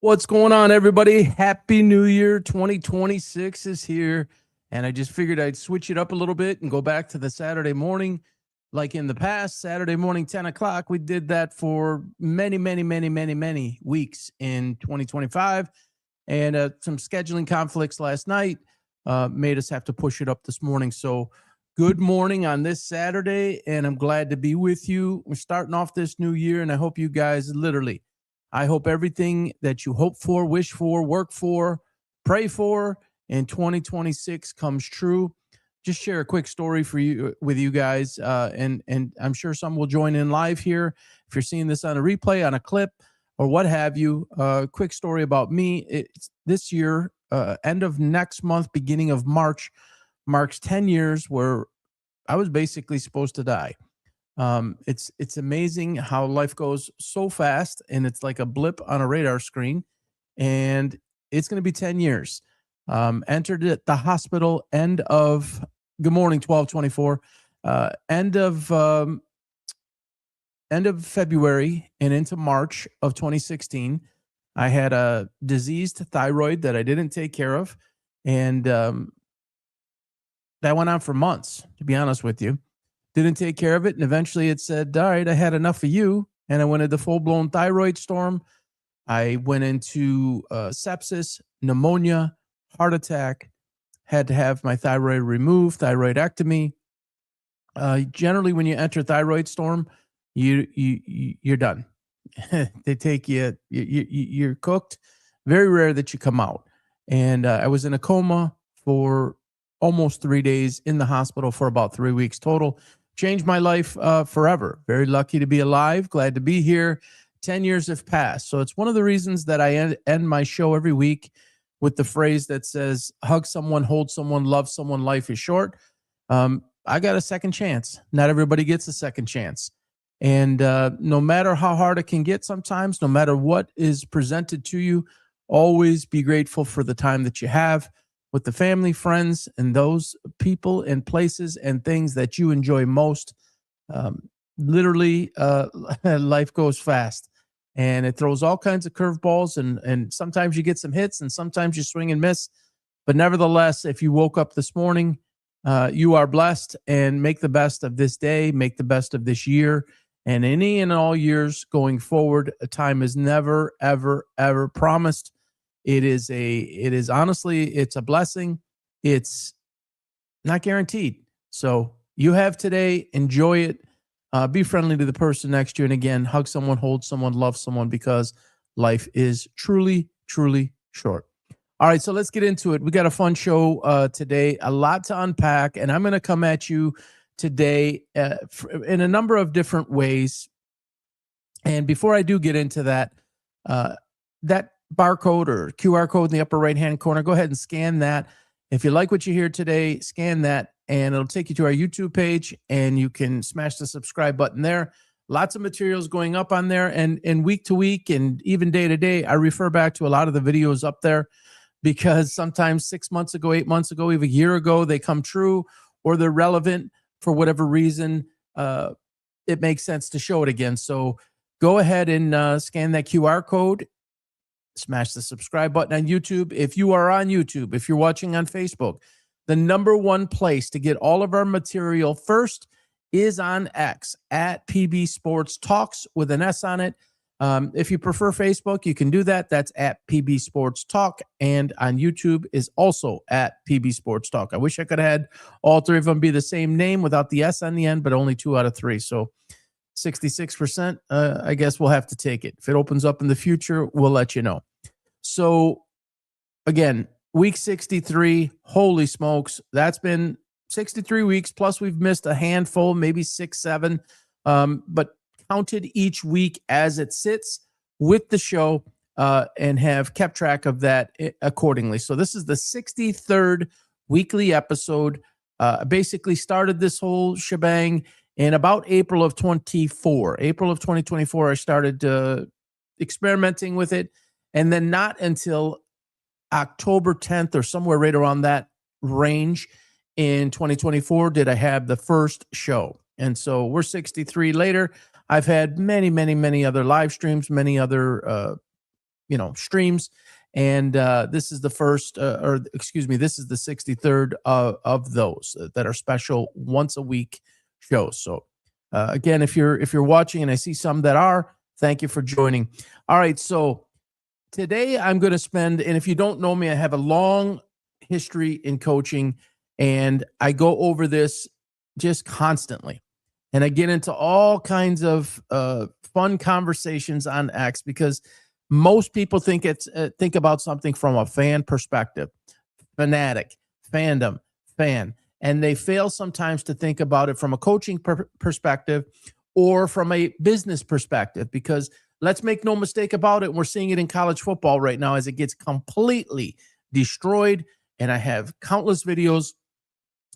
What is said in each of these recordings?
What's going on, everybody? Happy New Year. 2026 is here. And I just figured I'd switch it up a little bit and go back to the Saturday morning. Like in the past, Saturday morning, 10 o'clock. We did that for many weeks in 2025. And some scheduling conflicts last night made us have to push it up this morning. So, good morning on this Saturday. And I'm glad to be with you. We're starting off this new year. And I hope you guys I hope everything that you hope for, wish for, work for, pray for in 2026 comes true. Just share a quick story for you with you guys, and I'm sure some will join in live here. If you're seeing this on a replay, on a clip, or what have you, quick story about me. It's this year, end of next month, beginning of March, marks 10 years where I was basically supposed to die. It's amazing how life goes so fast, and it's like a blip on a radar screen. And it's going to be 10 years. Entered at the hospital end of good morning 12/24, end of February and into March of 2016. I had a diseased thyroid that I didn't take care of, and that went on for months. To be honest with you. Didn't take care of it, and eventually it said, all right, I had enough of you, and I went into full-blown thyroid storm. I went into sepsis, pneumonia, heart attack, had to have my thyroid removed, thyroidectomy. Generally, when you enter thyroid storm, you're done. They take you, you're cooked. Very rare that you come out. And I was in a coma for almost 3 days, in the hospital for about 3 weeks total. Changed my life forever. Very lucky to be alive. Glad to be here. 10 years have passed. So it's one of the reasons that I end my show every week with the phrase that says, hug someone, hold someone, love someone, life is short. I got a second chance. Not everybody gets a second chance. And no matter how hard it can get sometimes, no matter what is presented to you, always be grateful for the time that you have with the family, friends, and those people and places and things that you enjoy most. Literally, life goes fast, and it throws all kinds of curveballs, and sometimes you get some hits, and sometimes you swing and miss. But nevertheless, if you woke up this morning, you are blessed, and make the best of this day, make the best of this year, and any and all years going forward. A time is never, ever, ever promised. It is honestly, it's a blessing. It's not guaranteed. So you have today, enjoy it. Be friendly to the person next to you. And again, hug someone, hold someone, love someone, because life is truly, truly short. All right, so let's get into it. We got a fun show today, a lot to unpack, and I'm going to come at you today in a number of different ways. And before I do get into that, that barcode or QR code in the upper right-hand corner, go ahead and scan that. If you like what you hear today, scan that, and it'll take you to our YouTube page, and you can smash the subscribe button there. Lots of materials going up on there, and week to week and even day to day, I refer back to a lot of the videos up there, because sometimes 6 months ago, 8 months ago, even a year ago, they come true or they're relevant for whatever reason. It makes sense to show it again. So go ahead and scan that QR code. Smash the subscribe button on YouTube. If you are on YouTube, if you're watching on Facebook, the number one place to get all of our material first is on X at PB Sports Talks with an S on it. If you prefer Facebook, you can do that. That's at PB Sports Talk. And on YouTube is also at PB Sports Talk. I wish I could have had all three of them be the same name without the S on the end, but only 2 out of 3. So 66%, I guess we'll have to take it. If it opens up in the future, we'll let you know. So again, week 63, holy smokes, that's been 63 weeks, plus we've missed a handful, maybe 6, 7, but counted each week as it sits with the show, and have kept track of that accordingly. So this is the 63rd weekly episode. Basically started this whole shebang in about April of 2024, I started experimenting with it. And then not until October 10th or somewhere right around that range in 2024 did I have the first show. And so we're 63 later. I've had many other live streams, many other streams. And this is the first, or excuse me, this is the 63rd of those that are special once a week shows. So again, if you're watching, and I see some that are, thank you for joining. All right, so today I'm going to spend, and if you don't know me, I have a long history in coaching, and I go over this just constantly. And I get into all kinds of fun conversations on X, because most people think about something from a fan perspective, fanatic, fandom, fan, and they fail sometimes to think about it from a coaching perspective or from a business perspective, because let's make no mistake about it, we're seeing it in college football right now as it gets completely destroyed. And I have countless videos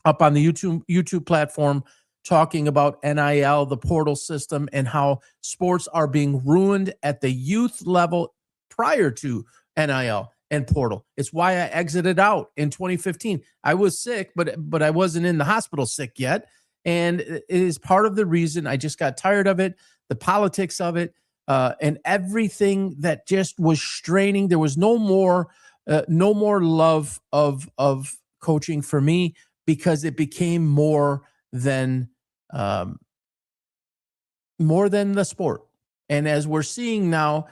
up on the YouTube platform talking about NIL, the portal system, and how sports are being ruined at the youth level prior to NIL and portal. It's why I exited out in 2015. I was sick, but I wasn't in the hospital sick yet. And it is part of the reason I just got tired of it, the politics of it, and everything that just was straining. There was no more love of coaching for me, because it became more than the sport. And as we're seeing now,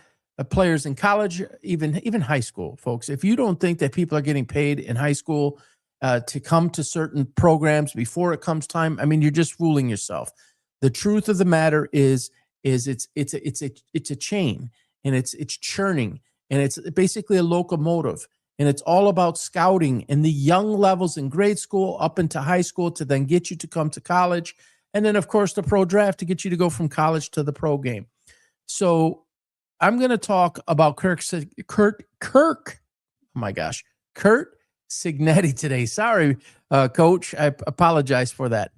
players in college, even high school, folks, if you don't think that people are getting paid in high school to come to certain programs before it comes time, I mean, you're just fooling yourself. The truth of the matter is it's a chain, and it's churning, and it's basically a locomotive. And it's all about scouting in the young levels in grade school up into high school to then get you to come to college. And then, of course, the pro draft to get you to go from college to the pro game. So I'm going to talk about Kurt Cignetti today. Sorry, Coach. I apologize for that.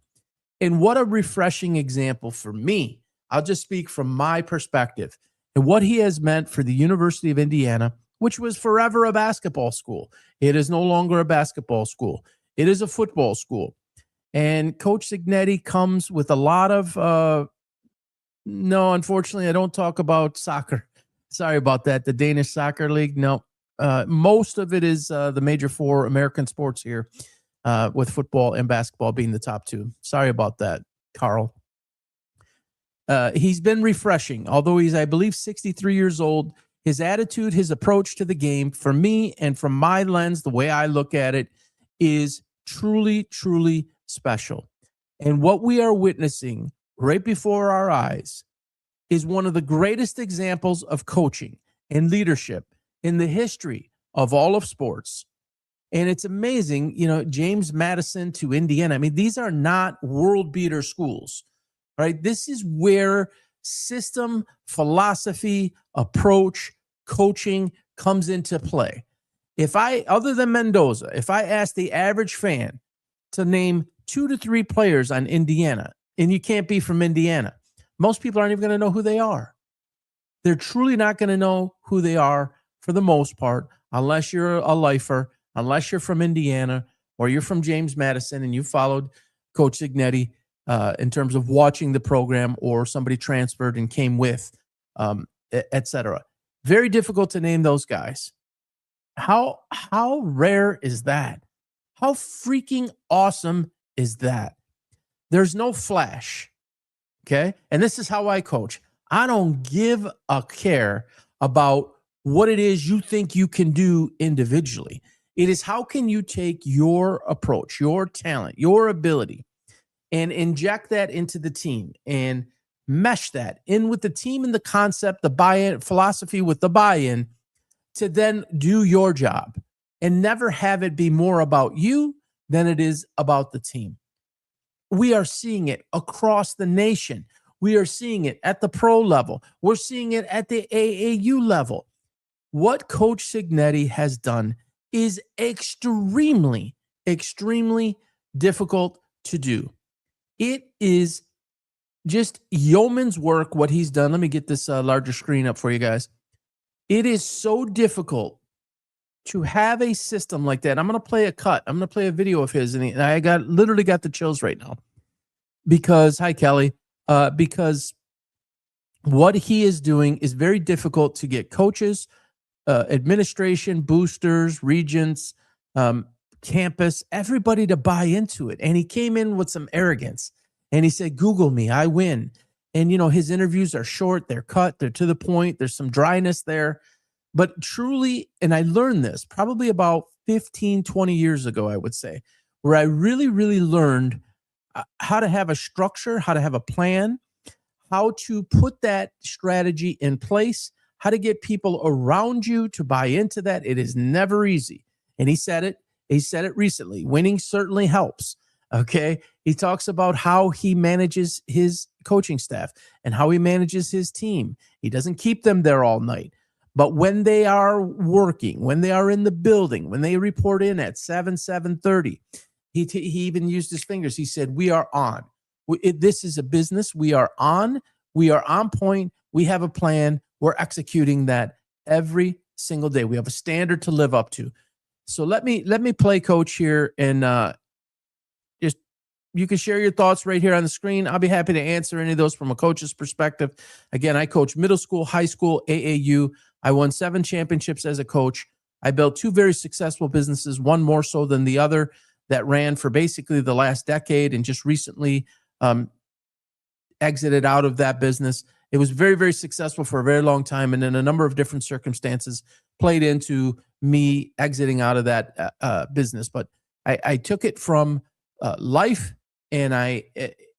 And what a refreshing example for me. I'll just speak from my perspective and what he has meant for the University of Indiana, which was forever a basketball school. It is no longer a basketball school. It is a football school. And Coach Cignetti comes with a lot of, no, unfortunately, I don't talk about soccer. Sorry about that. The Danish Soccer League. No, most of it is the major four American sports here, with football and basketball being the top two. Sorry about that, Carl. He's been refreshing, although he's, I believe, 63 years old. His attitude, his approach to the game, for me and from my lens, the way I look at it, is truly, truly special. And what we are witnessing right before our eyes is one of the greatest examples of coaching and leadership in the history of all of sports. And it's amazing, James Madison to Indiana. I mean, these are not world beater schools, right? This is where system, philosophy, approach, coaching comes into play. Other than Mendoza, if I ask the average fan to name 2 to 3 players on Indiana, and you can't be from Indiana, most people aren't even going to know who they are. They're truly not going to know who they are for the most part, unless you're a lifer, unless you're from Indiana, or you're from James Madison and you followed Coach Cignetti in terms of watching the program, or somebody transferred and came with, etc. Very difficult to name those guys. How rare is that? How freaking awesome is that? There's no flash, okay? And this is how I coach. I don't give a care about what it is you think you can do individually. It is how can you take your approach, your talent, your ability, and inject that into the team and mesh that in with the team and the concept, the buy-in, philosophy with the buy-in, to then do your job and never have it be more about you than it is about the team. We are seeing it across the nation. We are seeing it at the pro level. We're seeing it at the AAU level. What Coach Cignetti has done is extremely, extremely difficult to do. It is just yeoman's work what he's done. Let me get this larger screen up for you guys. It is so difficult to have a system like that. I'm going to play a cut. I'm going to play a video of his, and I literally got the chills right now because, hi, Kelly, because what he is doing is very difficult to get coaches administration, boosters, regents, campus, everybody to buy into it. And he came in with some arrogance and he said, Google me, I win. And, his interviews are short, they're cut, they're to the point, there's some dryness there. But truly, and I learned this probably about 15, 20 years ago, I would say, where I really, really learned how to have a structure, how to have a plan, how to put that strategy in place, how to get people around you to buy into that. It is never easy. And he said it. He said it recently. Winning certainly helps. Okay. He talks about how he manages his coaching staff and how he manages his team. He doesn't keep them there all night. But when they are working, when they are in the building, when they report in at 7:30, he even used his fingers. He said, we are on. This is a business. We are on. We are on point. We have a plan. We're executing that every single day. We have a standard to live up to. So let me play Coach here, and just you can share your thoughts right here on the screen. I'll be happy to answer any of those from a coach's perspective. Again, I coach middle school, high school, AAU. I won 7 championships as a coach. I built 2 very successful businesses, one more so than the other, that ran for basically the last decade and just recently exited out of that business. It was very, very successful for a very long time, and in a number of different circumstances played into me exiting out of that business. But I took it from life, and I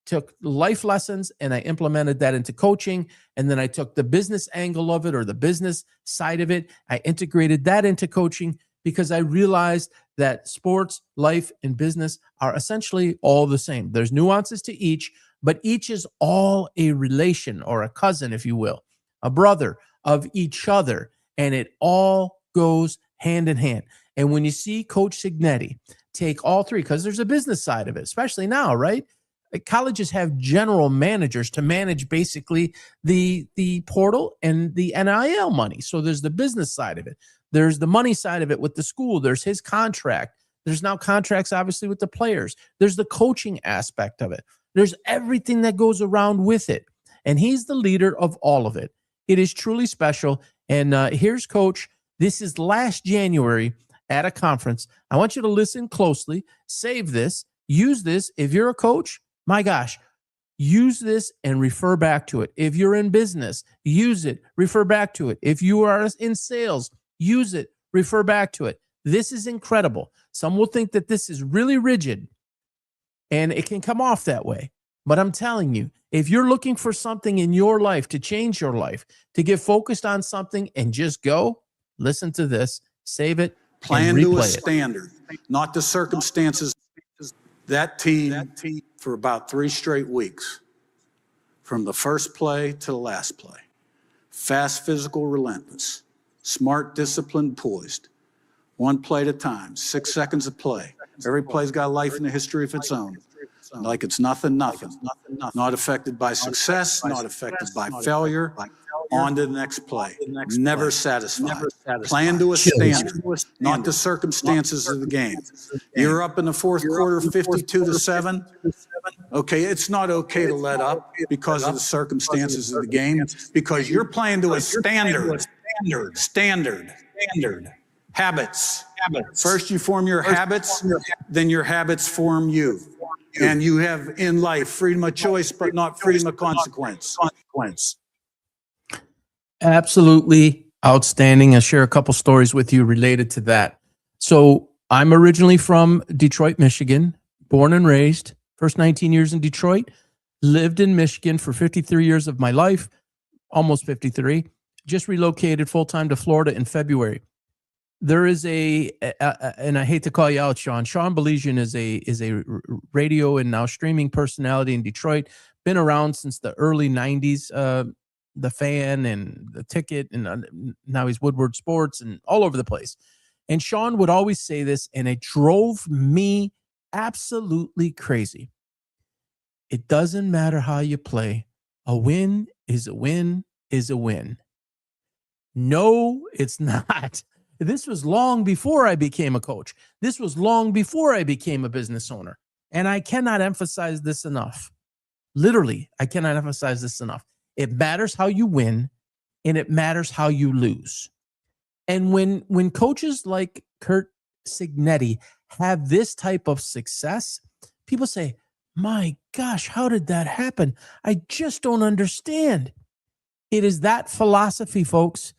took life lessons, and I implemented that into coaching. And then I took the business angle of it, or the business side of it. I integrated that into coaching because I realized that sports, life, and business are essentially all the same. There's nuances to each, but each is all a relation, or a cousin, if you will, a brother of each other. And it all goes hand in hand. And when you see Coach Signetti take all 3, because there's a business side of it, especially now, right? Colleges have general managers to manage basically the portal and the NIL money. So there's the business side of it. There's the money side of it with the school. There's his contract. There's now contracts, obviously, with the players. There's the coaching aspect of it. There's everything that goes around with it. And he's the leader of all of it. It is truly special. And here's Coach. This is last January at a conference. I want you to listen closely. Save this. Use this. If you're a coach, my gosh, use this and refer back to it. If you're in business, use it, refer back to it. If you are in sales, use it, refer back to it. This is incredible. Some will think that this is really rigid, and it can come off that way. But I'm telling you, if you're looking for something in your life to change your life, to get focused on something and just go, listen to this, save it, plan to a standard, not the circumstances. That team for about 3 straight weeks, from the first play to the last play. Fast, physical, relentless. Smart, disciplined, poised. 1 play at a time, 6 seconds of play. Every play's got a life and a history of its own. Like it's nothing. Not affected by success, not affected by failure. On to the next play. Never satisfied. Plan to a standard, not the circumstances of the game. You're up in the 4th quarter, 52-7. Okay, it's not okay to let up because of the circumstances of the game, because you're playing to a standard. Habits. First you form your habits, then your habits form you. And you have in life freedom of choice, but not freedom of consequence. Absolutely outstanding. I'll share a couple stories with you related to that. So I'm originally from Detroit, Michigan, born and raised, first 19 years in Detroit, lived in Michigan for 53 years of my life, almost 53, just relocated full-time to Florida in February. There is and I hate to call you out, Sean. Sean Belizian is a radio and now streaming personality in Detroit. Been around since the early 90s. The Fan and The Ticket, and now he's Woodward Sports and all over the place. And Sean would always say this, and it drove me absolutely crazy. It doesn't matter how you play. A win is a win is a win. No, it's not. This was long before I became a coach. This was long before I became a business owner. And I cannot emphasize this enough. Literally, I cannot emphasize this enough. It matters how you win, and it matters how you lose. And when coaches like Kurt Signetti have this type of success, people say, my gosh, how did that happen? I just don't understand. It is that philosophy, folks.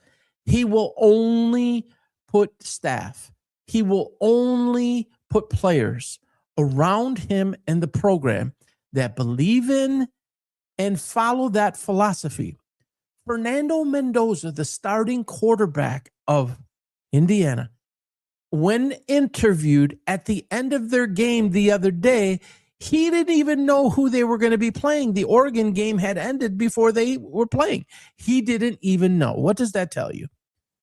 He will only put staff, he will only put players around him and the program that believe in and follow that philosophy. Fernando Mendoza, the starting quarterback of Indiana, when interviewed at the end of their game the other day, he didn't even know who they were going to be playing. The Oregon game had ended before they were playing. He didn't even know. What does that tell you?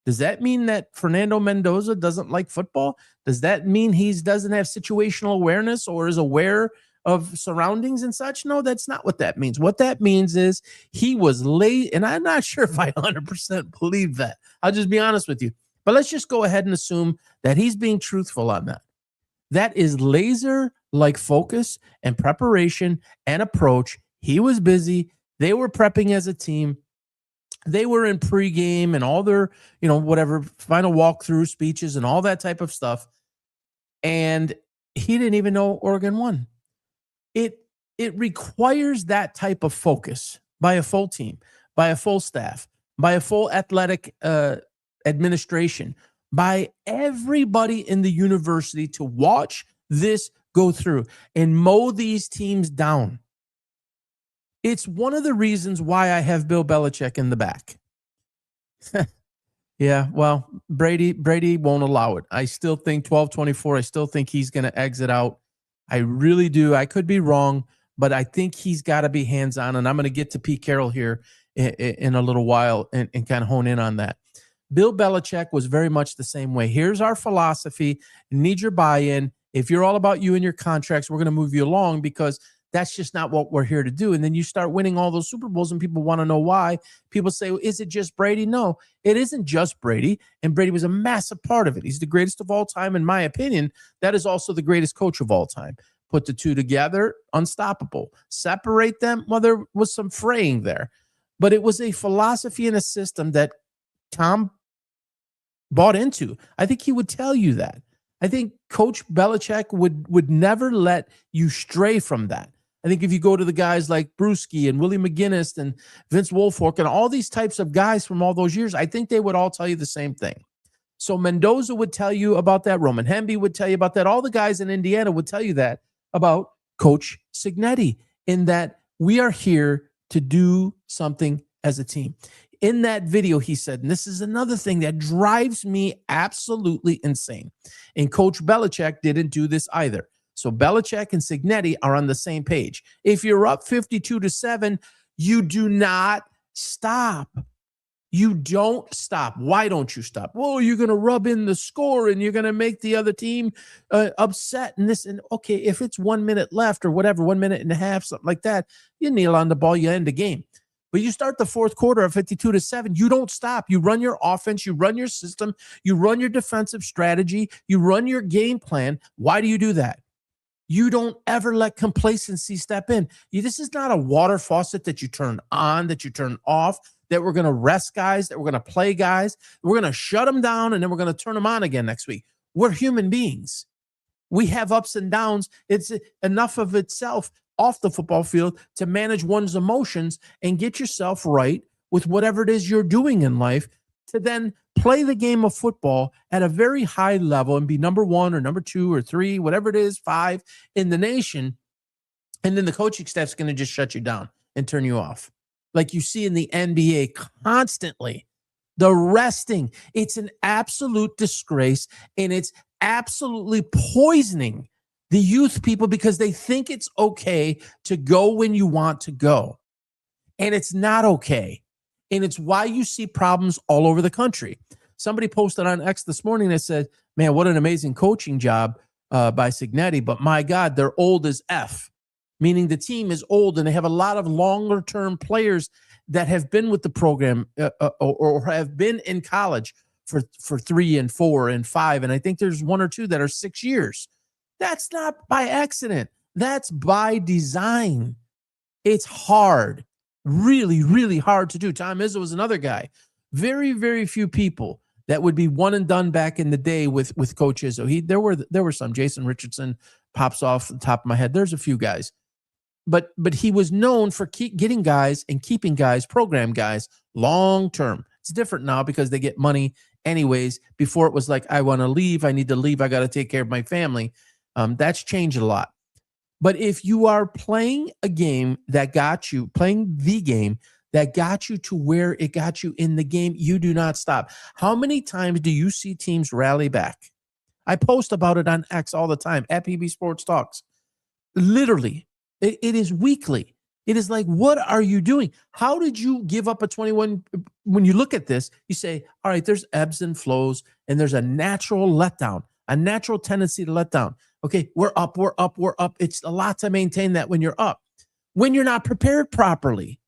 Does that mean that Fernando Mendoza doesn't like football? Does that mean he doesn't have situational awareness or is aware of surroundings and such? No, that's not what that means. What that means is he was late, and I'm not sure if I 100% believe that. I'll just be honest with you. But let's just go ahead and assume that he's being truthful on that. That is laser-like focus and preparation and approach. He was busy. They were prepping as a team. They were in pregame and all their, whatever, final walkthrough speeches and all that type of stuff. And he didn't even know Oregon won. It requires that type of focus by a full team, by a full staff, by a full athletic administration, by everybody in the university to watch this go through and mow these teams down. It's one of the reasons why I have Bill Belichick in the back. Yeah, well, Brady won't allow it. I still think 12-24. I still think he's going to exit out. I really do. I could be wrong, but I think he's got to be hands-on, and I'm going to get to Pete Carroll here in a little while and kind of hone in on that. Bill Belichick was very much the same way. Here's our philosophy. Need your buy-in. If you're all about you and your contracts, we're going to move you along because that's just not what we're here to do. And then you start winning all those Super Bowls and people want to know why. People say, well, is it just Brady? No, it isn't just Brady. And Brady was a massive part of it. He's the greatest of all time, in my opinion. That is also the greatest coach of all time. Put the two together, unstoppable. Separate them, well, there was some fraying there. But it was a philosophy and a system that Tom bought into. I think he would tell you that. I think Coach Belichick would never let you stray from that. I think if you go to the guys like Brewski and Willie McGinnis and Vince Wilfork and all these types of guys from all those years, I think they would all tell you the same thing. So Mendoza would tell you about that. Roman Hemby would tell you about that. All the guys in Indiana would tell you that about Coach Signetti, in that we are here to do something as a team. In that video, he said, and this is another thing that drives me absolutely insane, and Coach Belichick didn't do this either. So Belichick and Signetti are on the same page. If you're up 52-7, you do not stop. You don't stop. Why don't you stop? Well, you're going to rub in the score and you're going to make the other team upset. And this, and okay, if it's 1 minute left or whatever, 1 minute and a half, something like that, you kneel on the ball, you end the game. But you start the fourth quarter at 52-7, you don't stop. You run your offense, you run your system, you run your defensive strategy, you run your game plan. Why do you do that? You don't ever let complacency step in. This is not a water faucet that you turn on, that you turn off, that we're going to rest guys, that we're going to play guys. We're going to shut them down, and then we're going to turn them on again next week. We're human beings. We have ups and downs. It's enough of itself off the football field to manage one's emotions and get yourself right with whatever it is you're doing in life, to then play the game of football at a very high level and be number 1 or number 2 or 3, whatever it is, 5 in the nation. And then the coaching staff's going to just shut you down and turn you off. Like you see in the NBA constantly. The resting, it's an absolute disgrace, and it's absolutely poisoning the youth people because they think it's okay to go when you want to go. And it's not okay. And it's why you see problems all over the country. Somebody posted on X this morning that said, man, what an amazing coaching job by Signetti. But my God, they're old as F, meaning the team is old and they have a lot of longer-term players that have been with the program or have been in college for 3 and 4 and 5. And I think there's 1 or 2 that are 6 years. That's not by accident. That's by design. It's hard. Really, really hard to do. Tom Izzo was another guy. Very, very few people that would be one and done back in the day with Coach Izzo. There were some. Jason Richardson pops off the top of my head. There's a few guys. But he was known for getting guys and keeping guys, program guys, long term. It's different now because they get money anyways. Before it was like, I want to leave. I need to leave. I got to take care of my family. That's changed a lot. But if you are playing a game that got you, playing the game that got you to where it got you in the game, you do not stop. How many times do you see teams rally back? I post about it on X all the time, at PB Sports Talks. Literally, it is weekly. It is like, what are you doing? How did you give up a 21? When you look at this, you say, all right, there's ebbs and flows, and there's a natural letdown, a natural tendency to let down. Okay, we're up. It's a lot to maintain that when you're up. When you're not prepared properly,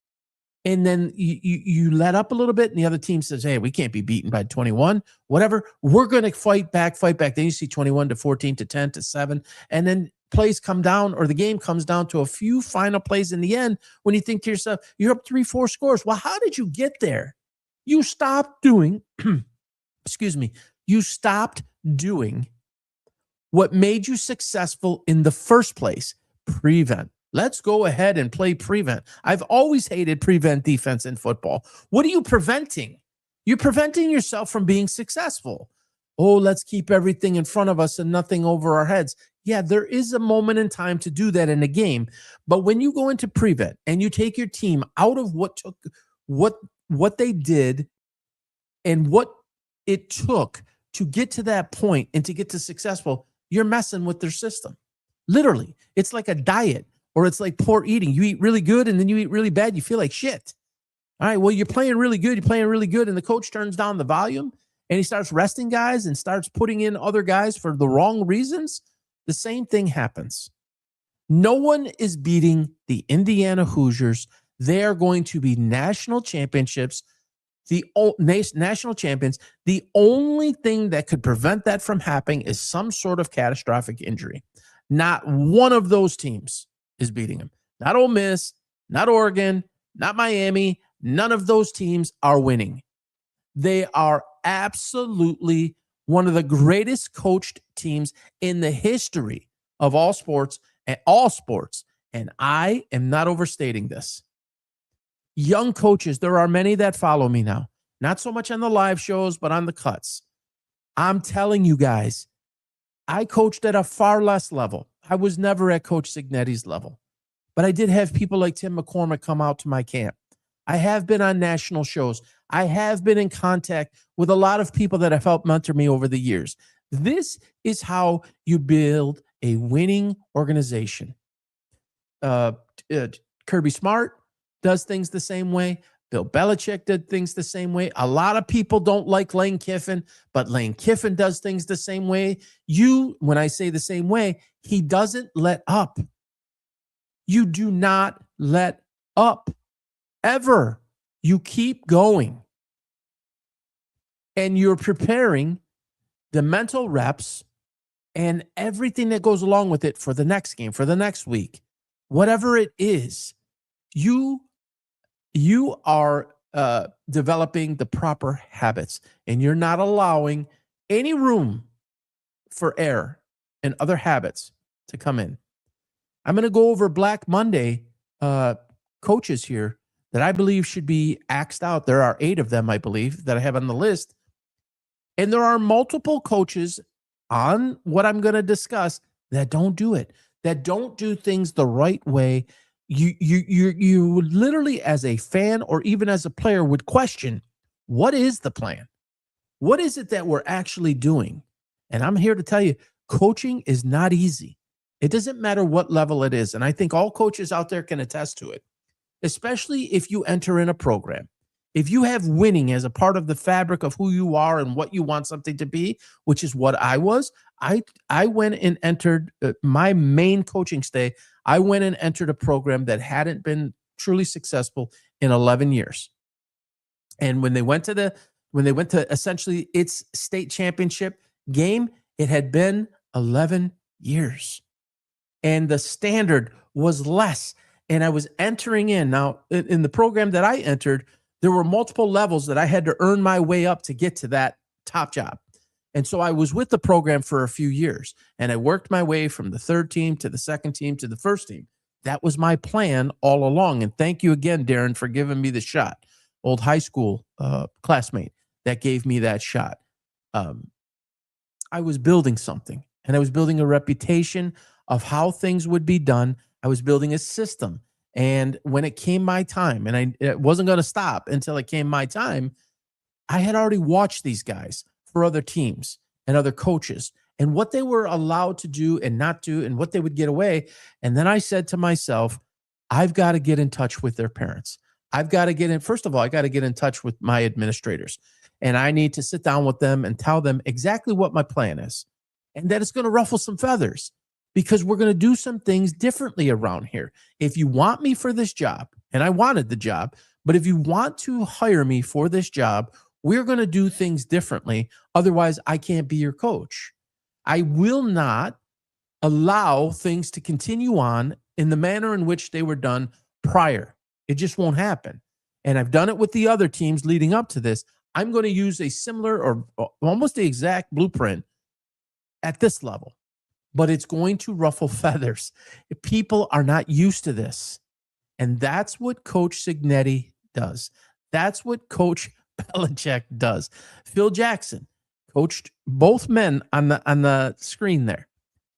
and then you let up a little bit, and the other team says, hey, we can't be beaten by 21, whatever. We're going to fight back. Then you see 21 to 14 to 10 to 7, and then plays come down, or the game comes down to a few final plays in the end when you think to yourself, you're up 3-4 scores. Well, how did you get there? You stopped doing, you stopped doing what made you successful in the first place. Prevent. Let's go ahead and play prevent. I've always hated prevent defense in football. What are you preventing? You're preventing yourself from being successful. Oh, let's keep everything in front of us and nothing over our heads. Yeah, there is a moment in time to do that in a game. But when you go into prevent and you take your team out of what they did and what it took to get to that point and to get to successful, you're messing with their system. Literally, it's like a diet, or it's like poor eating. You eat really good and then you eat really bad. You feel like shit. All right, well, you're playing really good. And the coach turns down the volume and he starts resting guys and starts putting in other guys for the wrong reasons. The same thing happens. No one is beating the Indiana Hoosiers. They are going to be national championships, national champions. The only thing that could prevent that from happening is some sort of catastrophic injury. Not one of those teams is beating them. Not Ole Miss, not Oregon, not Miami. None of those teams are winning. They are absolutely one of the greatest coached teams in the history of all sports. And I am not overstating this. Young coaches, there are many that follow me now. Not so much on the live shows, but on the cuts. I'm telling you guys, I coached at a far less level. I was never at Coach Signetti's level. But I did have people like Tim McCormick come out to my camp. I have been on national shows. I have been in contact with a lot of people that have helped mentor me over the years. This is how you build a winning organization. Kirby Smart does things the same way. Bill Belichick did things the same way. A lot of people don't like Lane Kiffin, but Lane Kiffin does things the same way. When I say the same way, he doesn't let up. You do not let up. Ever. You keep going. And you're preparing the mental reps and everything that goes along with it for the next game, for the next week. Whatever it is, you are developing the proper habits, and you're not allowing any room for error and other habits to come in. I'm going to go over Black Monday coaches here that I believe should be axed out. There are 8 of them, I believe, that I have on the list. And there are multiple coaches on what I'm going to discuss that don't do it, that don't do things the right way. You literally, as a fan or even as a player, would question, what is the plan? What is it that we're actually doing? And I'm here to tell you, coaching is not easy. It doesn't matter what level it is. And I think all coaches out there can attest to it, especially if you enter in a program. If you have winning as a part of the fabric of who you are and what you want something to be, which is what I was, I went and entered my main coaching stay. I went and entered a program that hadn't been truly successful in 11 years. And when they went to essentially its state championship game, it had been 11 years. And the standard was less. And I was entering in. Now, in the program that I entered, there were multiple levels that I had to earn my way up to get to that top job. And so I was with the program for a few years, and I worked my way from the third team to the second team to the first team. That was my plan all along. And thank you again, Darren, for giving me the shot. Old high school classmate that gave me that shot. I was building something, and I was building a reputation of how things would be done. I was building a system. And when it came my time, and it wasn't going to stop until it came my time, I had already watched these guys for other teams and other coaches and what they were allowed to do and not do and what they would get away. And then I said to myself, I've got to get in touch with their parents. I've got to get in. First of all, I got to get in touch with my administrators, and I need to sit down with them and tell them exactly what my plan is, and that it's going to ruffle some feathers because we're going to do some things differently around here. If you want me for this job, and I wanted the job, but if you want to hire me for this job, we're going to do things differently. Otherwise, I can't be your coach. I will not allow things to continue on in the manner in which they were done prior. It just won't happen. And I've done it with the other teams leading up to this. I'm going to use a similar or almost the exact blueprint at this level, but it's going to ruffle feathers. People are not used to this. And that's what Coach Cignetti does. That's what Coach Belichick does. Phil Jackson coached both men on the screen there,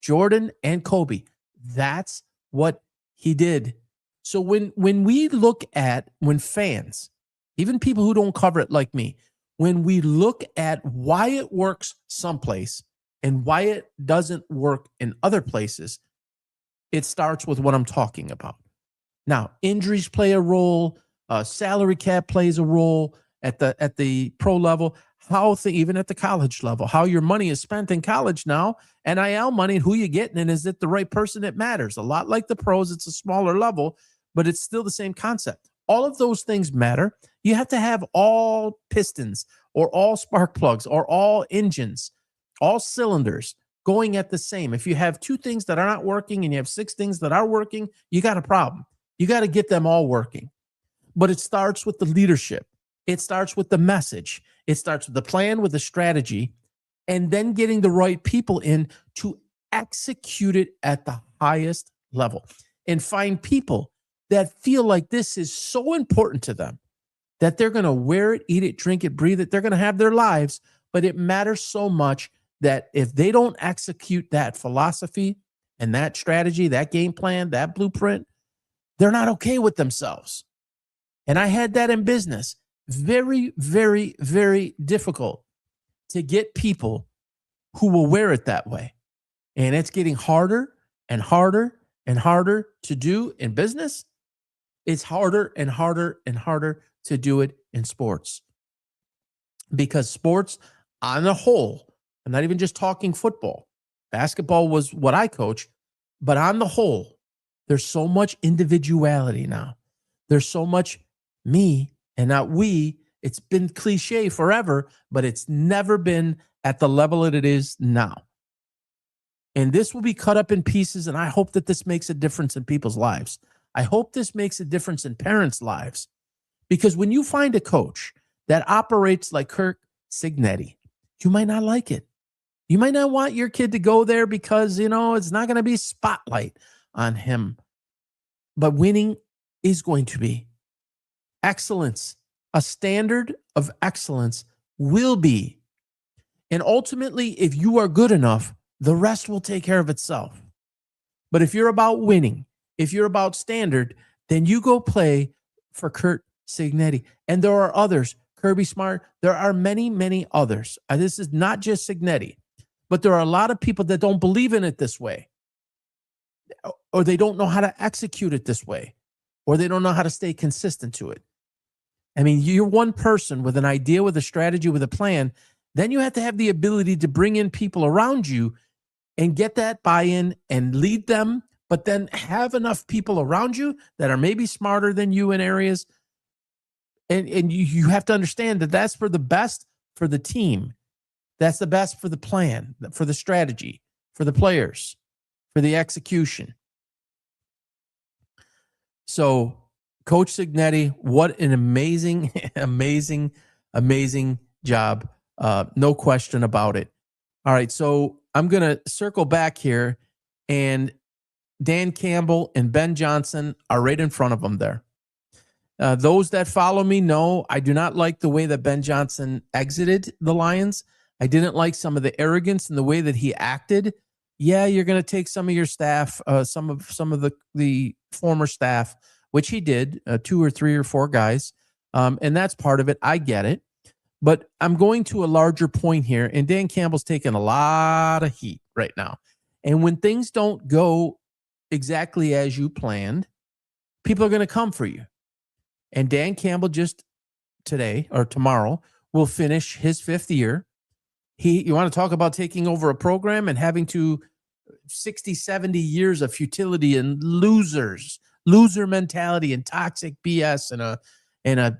Jordan and Kobe. That's what he did. So when we look at, when fans, even people who don't cover it like me, when we look at why it works someplace and why it doesn't work in other places, it starts with what I'm talking about. Now, injuries play a role. Salary cap plays a role at the pro level. Even at the college level, how your money is spent in college now, NIL money, and who you getting, and is it the right person that matters? A lot like the pros, it's a smaller level, but it's still the same concept. All of those things matter. You have to have all pistons or all spark plugs or all engines, all cylinders going at the same. If you have two things that are not working and you have six things that are working, you got a problem. You got to get them all working. But it starts with the leadership. It starts with the message. It starts with the plan, with the strategy, and then getting the right people in to execute it at the highest level and find people that feel like this is so important to them that they're going to wear it, eat it, drink it, breathe it. They're going to have their lives, but it matters so much that if they don't execute that philosophy and that strategy, that game plan, that blueprint, they're not okay with themselves. And I had that in business. Very, very, very difficult to get people who will wear it that way. And it's getting harder and harder and harder to do in business. It's harder and harder and harder to do it in sports. Because sports on the whole, I'm not even just talking football. Basketball was what I coach, but on the whole, there's so much individuality now. There's so much me and not we. It's been cliche forever, but it's never been at the level that it is now. And this will be cut up in pieces, and I hope that this makes a difference in people's lives. I hope this makes a difference in parents' lives. Because when you find a coach that operates like Kirk Cignetti, you might not like it. You might not want your kid to go there because, it's not going to be spotlight on him. But winning is going to be. Excellence, a standard of excellence will be. And ultimately, if you are good enough, the rest will take care of itself. But if you're about winning, if you're about standard, then you go play for Kurt Cignetti. And there are others, Kirby Smart. There are many, many others. This is not just Cignetti, but there are a lot of people that don't believe in it this way, or they don't know how to execute it this way, or they don't know how to stay consistent to it. I mean, you're one person with an idea, with a strategy, with a plan. Then you have to have the ability to bring in people around you and get that buy-in and lead them, but then have enough people around you that are maybe smarter than you in areas. And you have to understand that that's for the best for the team. That's the best for the plan, for the strategy, for the players, for the execution. So Coach Cignetti, what an amazing, amazing, amazing job No question about it. All right, so I'm going to circle back here, and Dan Campbell and Ben Johnson are right in front of him there. Those that follow me know I do not like the way that Ben Johnson exited the Lions. I didn't like some of the arrogance and the way that he acted. Yeah, you're going to take some of your staff, some of the former staff, which he did, 2 or 3 or 4 guys, and that's part of it. I get it, but I'm going to a larger point here, and Dan Campbell's taking a lot of heat right now. And when things don't go exactly as you planned, people are going to come for you. And Dan Campbell just today or tomorrow will finish his 5th year. You want to talk about taking over a program and having to 60, 70 years of futility and loser mentality and toxic BS and a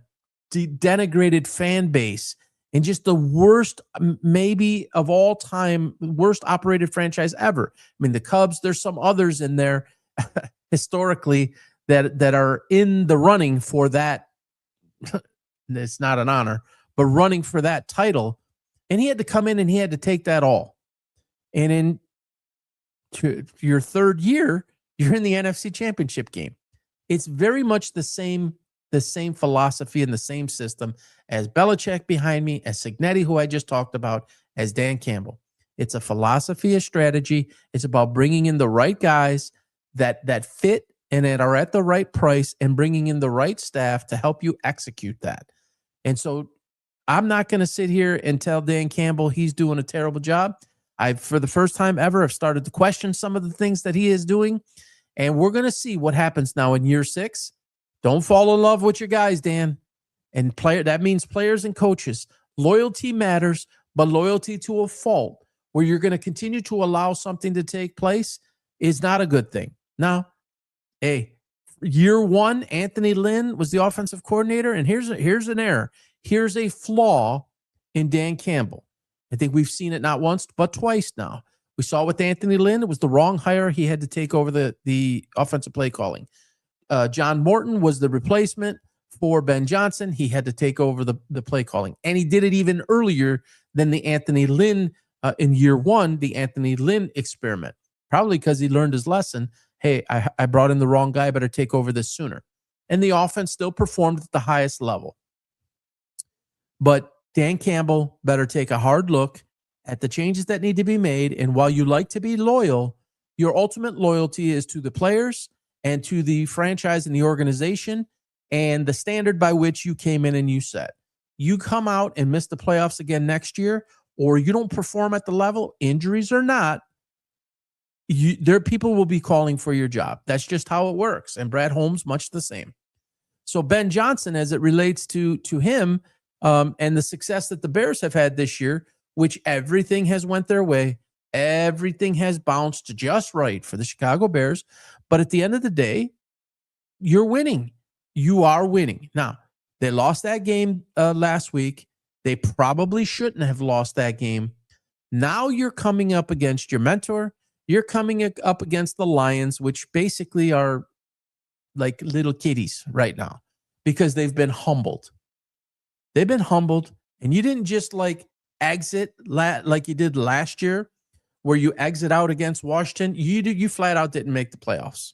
denigrated fan base and just the worst, maybe of all time, worst operated franchise ever. I mean, the Cubs, there's some others in there historically that are in the running for that. It's not an honor, but running for that title. And he had to come in and he had to take that all. And in your 3rd year, you're in the NFC Championship game. It's very much the same philosophy and the same system as Belichick behind me, as Cignetti, who I just talked about, as Dan Campbell. It's a philosophy, a strategy. It's about bringing in the right guys that fit and that are at the right price and bringing in the right staff to help you execute that. And so I'm not going to sit here and tell Dan Campbell he's doing a terrible job. For the first time ever, I've started to question some of the things that he is doing. And we're going to see what happens now in year 6. Don't fall in love with your guys, Dan. And that means players and coaches. Loyalty matters, but loyalty to a fault where you're going to continue to allow something to take place is not a good thing. Now, hey, year 1, Anthony Lynn was the offensive coordinator, and here's an error. Here's a flaw in Dan Campbell. I think we've seen it not once, but twice now. We saw with Anthony Lynn, it was the wrong hire. He had to take over the offensive play calling. John Morton was the replacement for Ben Johnson. He had to take over the play calling. And he did it even earlier than the Anthony Lynn in year 1, the Anthony Lynn experiment. Probably because he learned his lesson. Hey, I brought in the wrong guy. I better take over this sooner. And the offense still performed at the highest level. But Dan Campbell better take a hard look at the changes that need to be made. And while you like to be loyal, your ultimate loyalty is to the players and to the franchise and the organization and the standard by which you came in and you set. You come out and miss the playoffs again next year, or you don't perform at the level, injuries or not, people will be calling for your job. That's just how it works. And Brad Holmes, much the same. So Ben Johnson, as it relates to him and the success that the Bears have had this year, which everything has went their way, everything has bounced just right for the Chicago Bears. But at the end of the day, you're winning. You are winning. Now, they lost that game last week. They probably shouldn't have lost that game. Now you're coming up against your mentor. You're coming up against the Lions, which basically are like little kitties right now because they've been humbled. They've been humbled, and you didn't just like exit like you did last year where you exit out against Washington. You flat out didn't make the playoffs.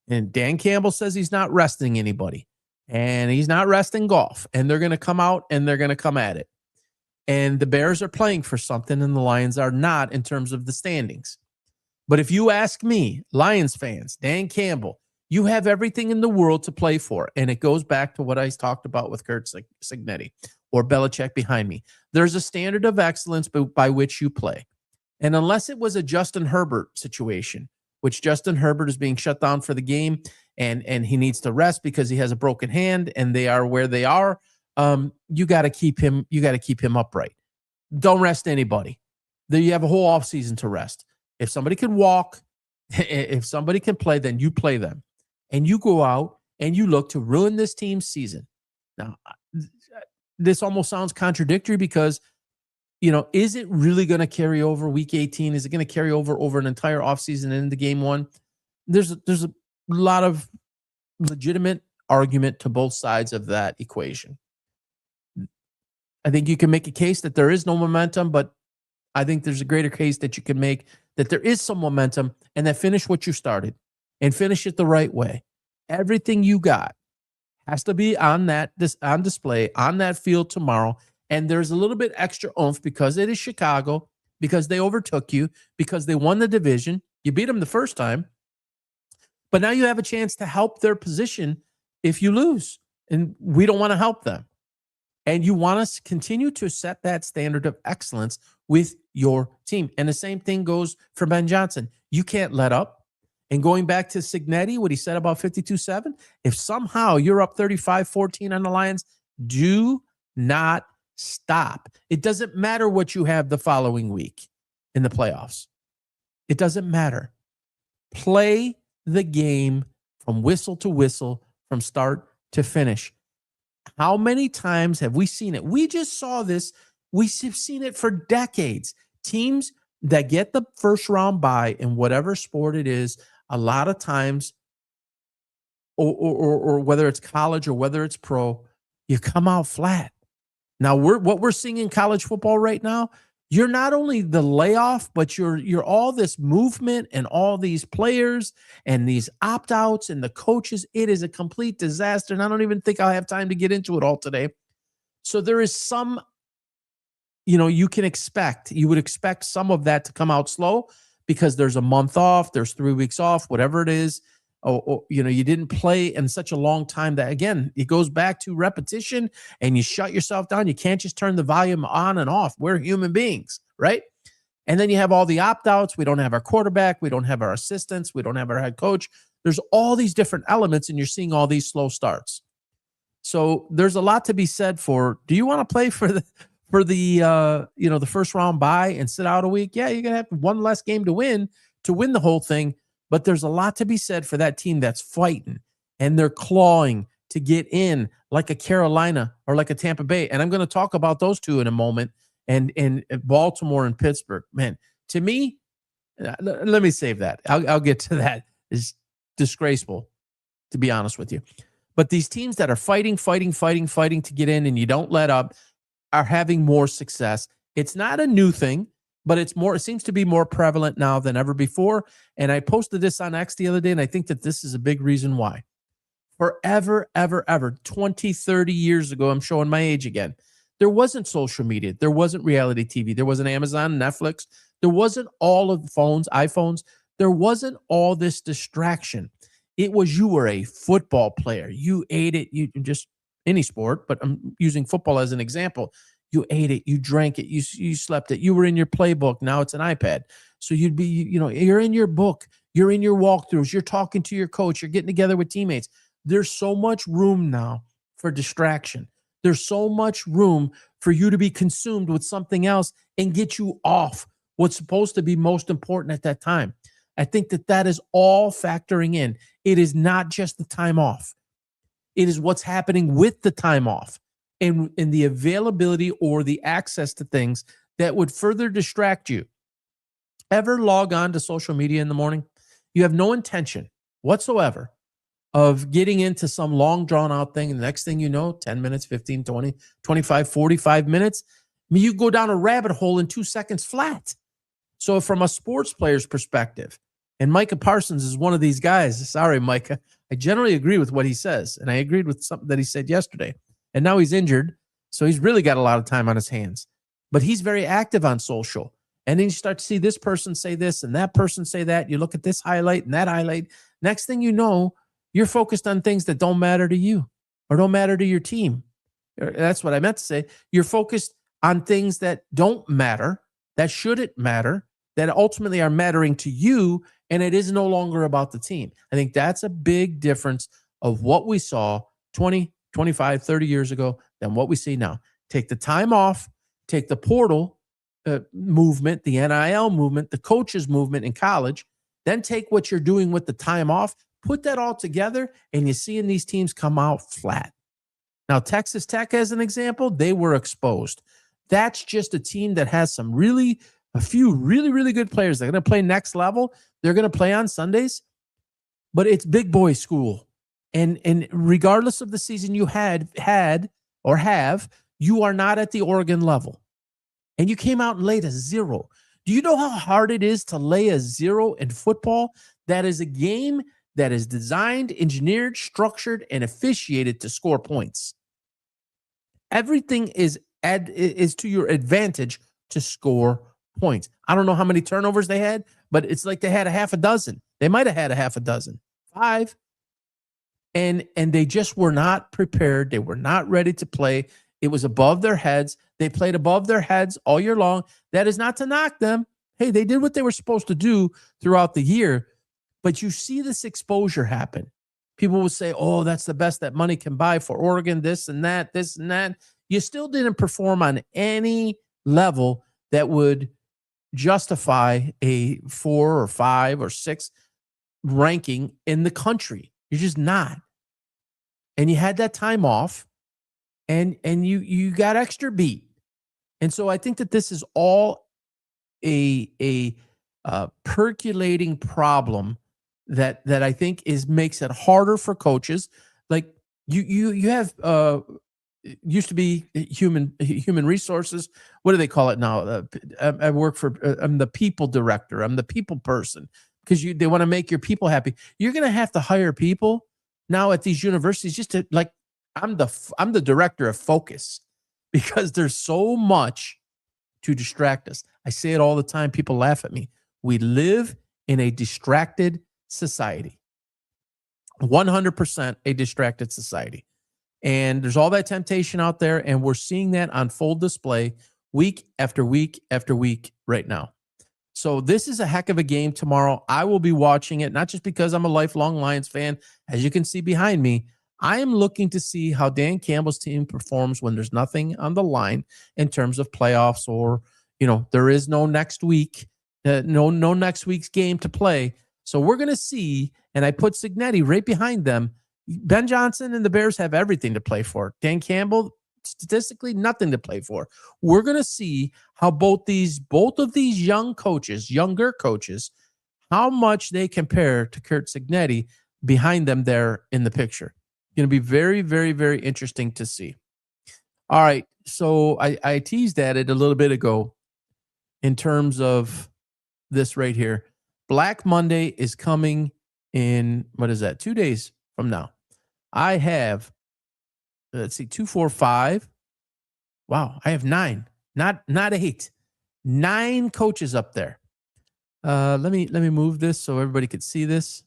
And Dan Campbell says he's not resting anybody, and he's not resting golf, and they're going to come out and they're going to come at it. And the Bears are playing for something, and the Lions are not in terms of the standings. But if you ask me, Lions fans, Dan Campbell, you have everything in the world to play for. And it goes back to what I talked about with Kurt Cignetti or Belichick behind me. There's a standard of excellence by which you play. And unless it was a Justin Herbert situation, which Justin Herbert is being shut down for the game and he needs to rest because he has a broken hand and they are where they are, you got to keep him upright. Don't rest anybody. You have a whole offseason to rest. If somebody can walk, if somebody can play, then you play them. And you go out and you look to ruin this team's season. Now, this almost sounds contradictory because, is it really going to carry over week 18? Is it going to carry over an entire offseason into game 1? There's a lot of legitimate argument to both sides of that equation. I think you can make a case that there is no momentum, but I think there's a greater case that you can make that there is some momentum, and that finish what you started and finish it the right way. Everything you got has to be on display on that field tomorrow. And there's a little bit extra oomph because it is Chicago, because they overtook you, because they won the division. You beat them the first time, but now you have a chance to help their position if you lose, and we don't want to help them. And you want us to continue to set that standard of excellence with your team. And the same thing goes for Ben Johnson. You can't let up. And going back to Signetti, what he said about 52-7, if somehow you're up 35-14 on the Lions, do not stop. It doesn't matter what you have the following week in the playoffs. It doesn't matter. Play the game from whistle to whistle, from start to finish. How many times have we seen it? We just saw this. We've seen it for decades. Teams that get the first round bye in whatever sport it is, a lot of times, or whether it's college or whether it's pro, you come out flat. Now, what we're seeing in college football right now, you're not only the layoff, but you're all this movement and all these players and these opt-outs and the coaches. It is a complete disaster, and I don't even think I'll have time to get into it all today. So there is some, you would expect some of that to come out slow because there's a month off, there's 3 weeks off, whatever it is. You didn't play in such a long time that, again, it goes back to repetition, and you shut yourself down. You can't just turn the volume on and off. We're human beings, right? And then you have all the opt-outs. We don't have our quarterback. We don't have our assistants. We don't have our head coach. There's all these different elements, and you're seeing all these slow starts. So there's a lot to be said for, do you want to play for the first round bye and sit out a week? Yeah, you're going to have one less game to win the whole thing. But there's a lot to be said for that team that's fighting and they're clawing to get in, like a Carolina or like a Tampa Bay. And I'm going to talk about those two in a moment, and Baltimore and Pittsburgh. Man, to me, let me save that. I'll get to that. It's disgraceful, to be honest with you. But these teams that are fighting to get in and you don't let up are having more success. It's not a new thing, but it seems to be more prevalent now than ever before. And I posted this on X the other day, and I think that this is a big reason why. Forever, ever, 20, 30 years ago, I'm showing my age again, there wasn't social media. There wasn't reality TV. There wasn't Amazon, Netflix. There wasn't all of the phones, iPhones. There wasn't all this distraction. It was, you were a football player. You ate it. You just any sport, but I'm using football as an example. You ate it, you drank it, you slept it. You were in your playbook. Now it's an iPad. So you'd be, you're in your book, you're in your walkthroughs, you're talking to your coach, you're getting together with teammates. There's so much room now for distraction. There's so much room for you to be consumed with something else and get you off what's supposed to be most important at that time. I think that is all factoring in. It is not just the time off. It is what's happening with the time off. And the availability or the access to things that would further distract you. Ever log on to social media in the morning? You have no intention whatsoever of getting into some long drawn out thing. And the next thing you know, 10 minutes, 15, 20, 25, 45 minutes. I mean, you go down a rabbit hole in 2 seconds flat. So from a sports player's perspective, and Micah Parsons is one of these guys. Sorry, Micah. I generally agree with what he says. And I agreed with something that he said yesterday. And now he's injured, so he's really got a lot of time on his hands. But he's very active on social. And then you start to see this person say this and that person say that. You look at this highlight and that highlight. Next thing you know, you're focused on things that don't matter to you or don't matter to your team. That's what I meant to say. You're focused on things that don't matter, that shouldn't matter, that ultimately are mattering to you, and it is no longer about the team. I think that's a big difference of what we saw 20, 25, 30 years ago than what we see now. Take the time off, take the portal movement, the NIL movement, the coaches movement in college, then take what you're doing with the time off, put that all together, and you're seeing these teams come out flat. Now, Texas Tech, as an example, they were exposed. That's just a team that has a few really good players. They're going to play next level. They're going to play on Sundays, but it's big boy school. And regardless of the season you had or have, You are not at the Oregon level. And you came out and laid a 0. Do you know how hard it is to lay a 0 in football? That is a game that is designed, engineered, structured, and officiated to score points. Everything is to your advantage to score points. I don't know how many turnovers they had, but it's like they had a half a dozen. They might have had a half a dozen, 5. And they just were not prepared. They were not ready to play. It was above their heads. They played above their heads all year long. That is not to knock them. Hey, they did what they were supposed to do throughout the year. But you see this exposure happen. People will say, oh, that's the best that money can buy for Oregon, this and that, this and that. You still didn't perform on any level that would justify a 4 or 5 or 6 ranking in the country. You're just not. And you had that time off, and you got extra beat. And so I think that this is all a percolating problem that I think makes it harder for coaches. Like you have it used to be human resources. What do they call it now? I work for. I'm the people director. I'm the people person, because they want to make your people happy. You're going to have to hire people now at these universities just to, like, I'm the director of focus, because there's so much to distract us. I say it all the time. People laugh at me. We live in a distracted society. 100% a distracted society. And there's all that temptation out there, and we're seeing that on full display week after week after week right now. So this is a heck of a game tomorrow. I will be watching it, not just because I'm a lifelong Lions fan. As you can see behind me, I am looking to see how Dan Campbell's team performs when there's nothing on the line in terms of playoffs, or, there is no next week, no next week's game to play. So we're going to see, and I put Cignetti right behind them. Ben Johnson and the Bears have everything to play for. Dan Campbell, statistically, nothing to play for. We're going to see how both of these younger coaches, how much they compare to Curt Cignetti behind them there in the picture. Going to be very, very, very interesting to see. All right, so I teased at it a little bit ago in terms of this right here. Black Monday is coming in, 2 days from now. I have, 2, 4, 5. Wow, I have 9, not 8. 9 coaches up there. Let me move this so everybody could see this.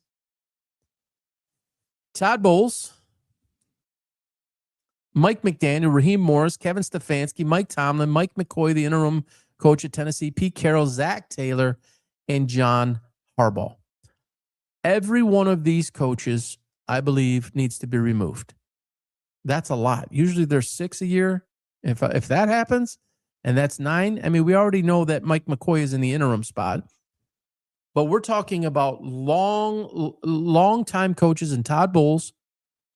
Todd Bowles, Mike McDaniel, Raheem Morris, Kevin Stefanski, Mike Tomlin, Mike McCoy, the interim coach at Tennessee, Pete Carroll, Zach Taylor, and John Harbaugh. Every one of these coaches, I believe, needs to be removed. That's a lot. Usually there's 6 a year. If that happens, and that's 9, I mean, we already know that Mike McCoy is in the interim spot. But we're talking about long time coaches in Todd Bowles,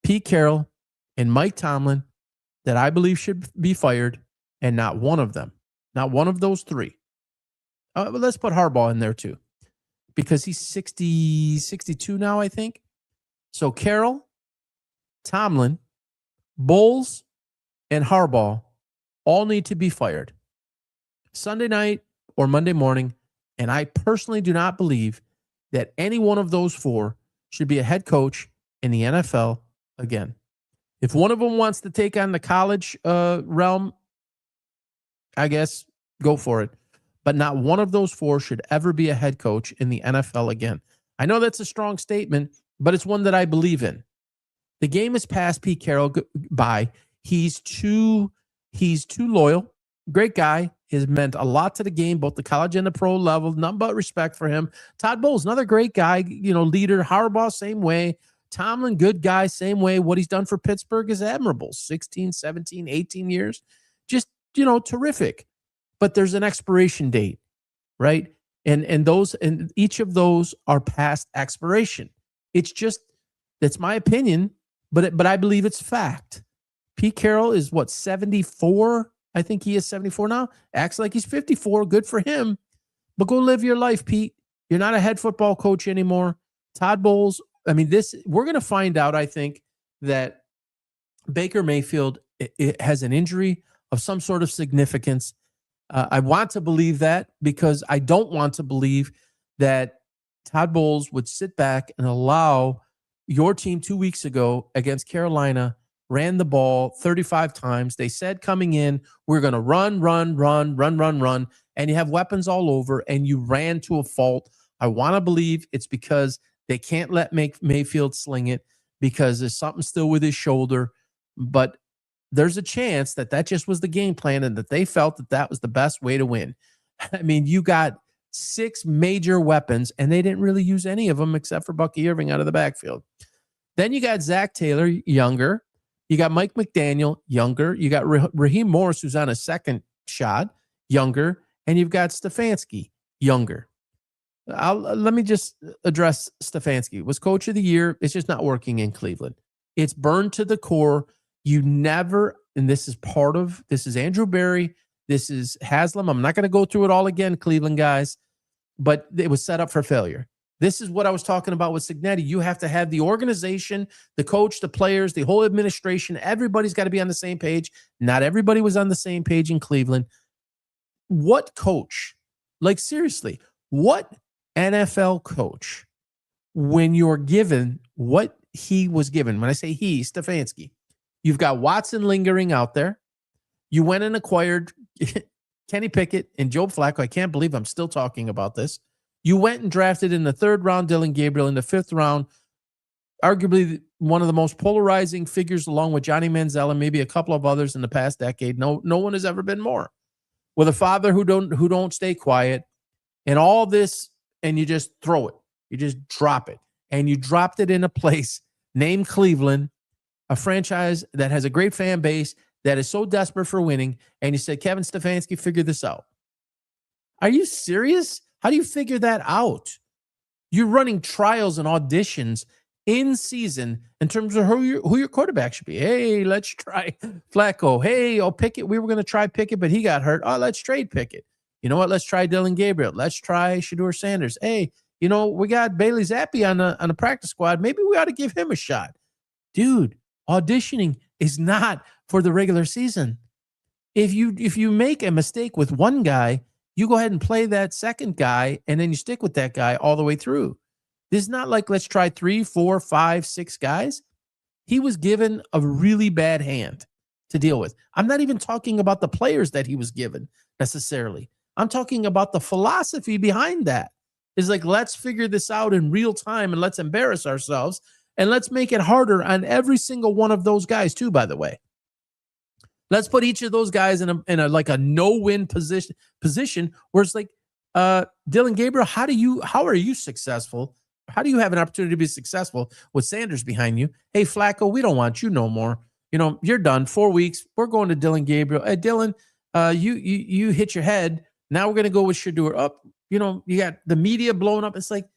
Pete Carroll, and Mike Tomlin that I believe should be fired, and not one of them. Not one of those 3. But let's put Harbaugh in there too, because he's 62 now, I think. So Carroll, Tomlin, Bowles, and Harbaugh all need to be fired Sunday night or Monday morning. And I personally do not believe that any one of those 4 should be a head coach in the NFL again. If one of them wants to take on the college realm, I guess go for it. But not one of those 4 should ever be a head coach in the NFL again. I know that's a strong statement, but it's one that I believe in. The game has passed Pete Carroll by. He's too loyal. Great guy. Has meant a lot to the game, both the college and the pro level. Nothing but respect for him. Todd Bowles, another great guy, leader. Harbaugh, same way. Tomlin, good guy, same way. What he's done for Pittsburgh is admirable. 16, 17, 18 years. Just, terrific. But there's an expiration date, right? And each of those are past expiration. It's just, that's my opinion, but I believe it's fact. Pete Carroll is 74? I think he is 74 now. Acts like he's 54. Good for him. But go live your life, Pete. You're not a head football coach anymore. Todd Bowles, we're going to find out, I think, that Baker Mayfield has an injury of some sort of significance. I want to believe that because I don't want to believe that Todd Bowles would sit back and allow your team 2 weeks ago against Carolina, ran the ball 35 times. They said coming in, we're going to run, and you have weapons all over, and you ran to a fault. I want to believe it's because they can't let Mayfield sling it because there's something still with his shoulder. But there's a chance that just was the game plan and that they felt that was the best way to win. I mean, you got 6 major weapons, and they didn't really use any of them except for Bucky Irving out of the backfield. Then you got Zach Taylor, younger. You got Mike McDaniel, younger. You got Raheem Morris, who's on a second shot, younger. And you've got Stefanski, younger. Let me just address Stefanski. Was coach of the year. It's just not working in Cleveland. It's burned to the core. You never, and this is Andrew Berry. This is Haslam. I'm not going to go through it all again, Cleveland guys, but it was set up for failure. This is what I was talking about with Cignetti. You have to have the organization, the coach, the players, the whole administration. Everybody's got to be on the same page. Not everybody was on the same page in Cleveland. What coach, like seriously, what NFL coach, when you're given what he was given, when I say he, Stefanski, you've got Watson lingering out there. You went and acquired Kenny Pickett and Joe Flacco. I can't believe I'm still talking about this. You went and drafted in the 3rd round Dylan Gabriel, in the 5th round, arguably one of the most polarizing figures, along with Johnny Manziel and maybe a couple of others in the past decade. No one has ever been more. With a father who don't stay quiet, and all this, and you just throw it. You just drop it. And you dropped it in a place named Cleveland, a franchise that has a great fan base that is so desperate for winning, and you said, Kevin Stefanski, figure this out. Are you serious? How do you figure that out? You're running trials and auditions in season in terms of who your quarterback should be. Hey, let's try Flacco. Hey, Pickett. We were going to try Pickett, but he got hurt. Oh, let's trade Pickett. You know what? Let's try Dylan Gabriel. Let's try Shedeur Sanders. Hey, we got Bailey Zappi on the practice squad. Maybe we ought to give him a shot. Dude, auditioning is not for the regular season. If you make a mistake with one guy, you go ahead and play that second guy, and then you stick with that guy all the way through. This is not like let's try 3, 4, 5, 6 guys. He was given a really bad hand to deal with. I'm not even talking about the players that he was given necessarily. I'm talking about the philosophy behind that. It's like, let's figure this out in real time, and let's embarrass ourselves, and let's make it harder on every single one of those guys too, by the way. Let's put each of those guys in a like a no-win position where it's like, Dylan Gabriel, how are you successful? How do you have an opportunity to be successful with Sanders behind you? Hey, Flacco, we don't want you no more. You're done. 4 weeks. We're going to Dylan Gabriel. Hey, Dylan, you hit your head. Now we're going to go with Shedeur. Up. You got the media blowing up. It's like,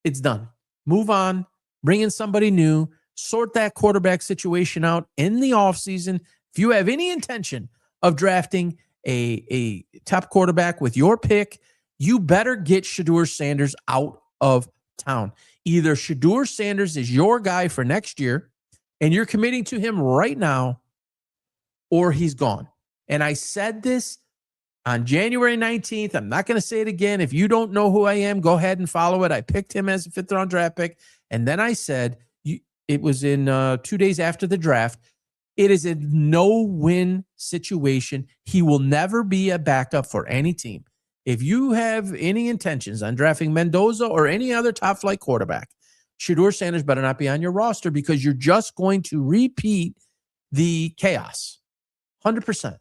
it's done. Move on. Bring in somebody new. Sort that quarterback situation out in the offseason. If you have any intention of drafting a top quarterback with your pick, you better get Shedeur Sanders out of town. Either Shedeur Sanders is your guy for next year, and you're committing to him right now, or he's gone. And I said this on January 19th. I'm not going to say it again. If you don't know who I am, go ahead and follow it. I picked him as a 5th-round draft pick. And then I said, it was in 2 days after the draft, it is a no-win situation. He will never be a backup for any team. If you have any intentions on drafting Mendoza or any other top-flight quarterback, Shedeur Sanders better not be on your roster, because you're just going to repeat the chaos. 100%.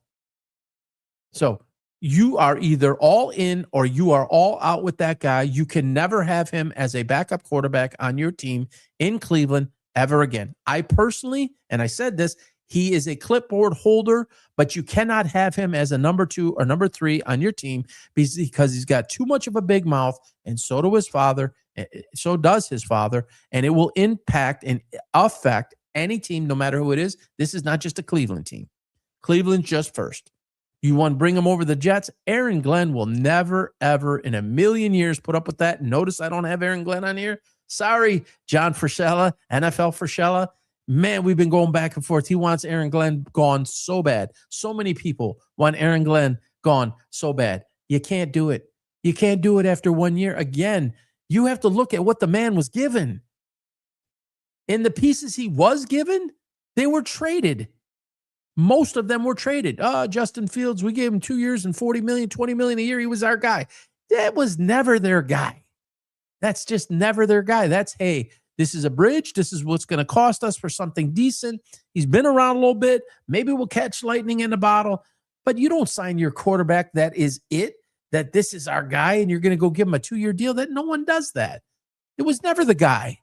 So you are either all in or you are all out with that guy. You can never have him as a backup quarterback on your team in Cleveland ever again. I personally, and I said this, he is a clipboard holder, but you cannot have him as a number 2 or number 3 on your team because he's got too much of a big mouth, and so does his father, and it will impact and affect any team, no matter who it is. This is not just a Cleveland team. Cleveland's just first. You want to bring him over the Jets? Aaron Glenn will never, ever in a million years put up with that. Notice I don't have Aaron Glenn on here. Sorry, John Frusella, NFL Frusella. Man, we've been going back and forth. He wants Aaron Glenn gone so bad. So many people want Aaron Glenn gone so bad. You can't do it. You can't do it after 1 year. Again, you have to look at what the man was given. And the pieces he was given, they were traded. Most of them were traded. Justin Fields, we gave him 2 years and $40 million, $20 million a year. He was our guy. That was never their guy. That's just never their guy. That's, hey, this is a bridge. This is what's going to cost us for something decent. He's been around a little bit. Maybe we'll catch lightning in the bottle. But you don't sign your quarterback that is it, that this is our guy, and you're going to go give him a 2-year deal. That no one does that. It was never the guy.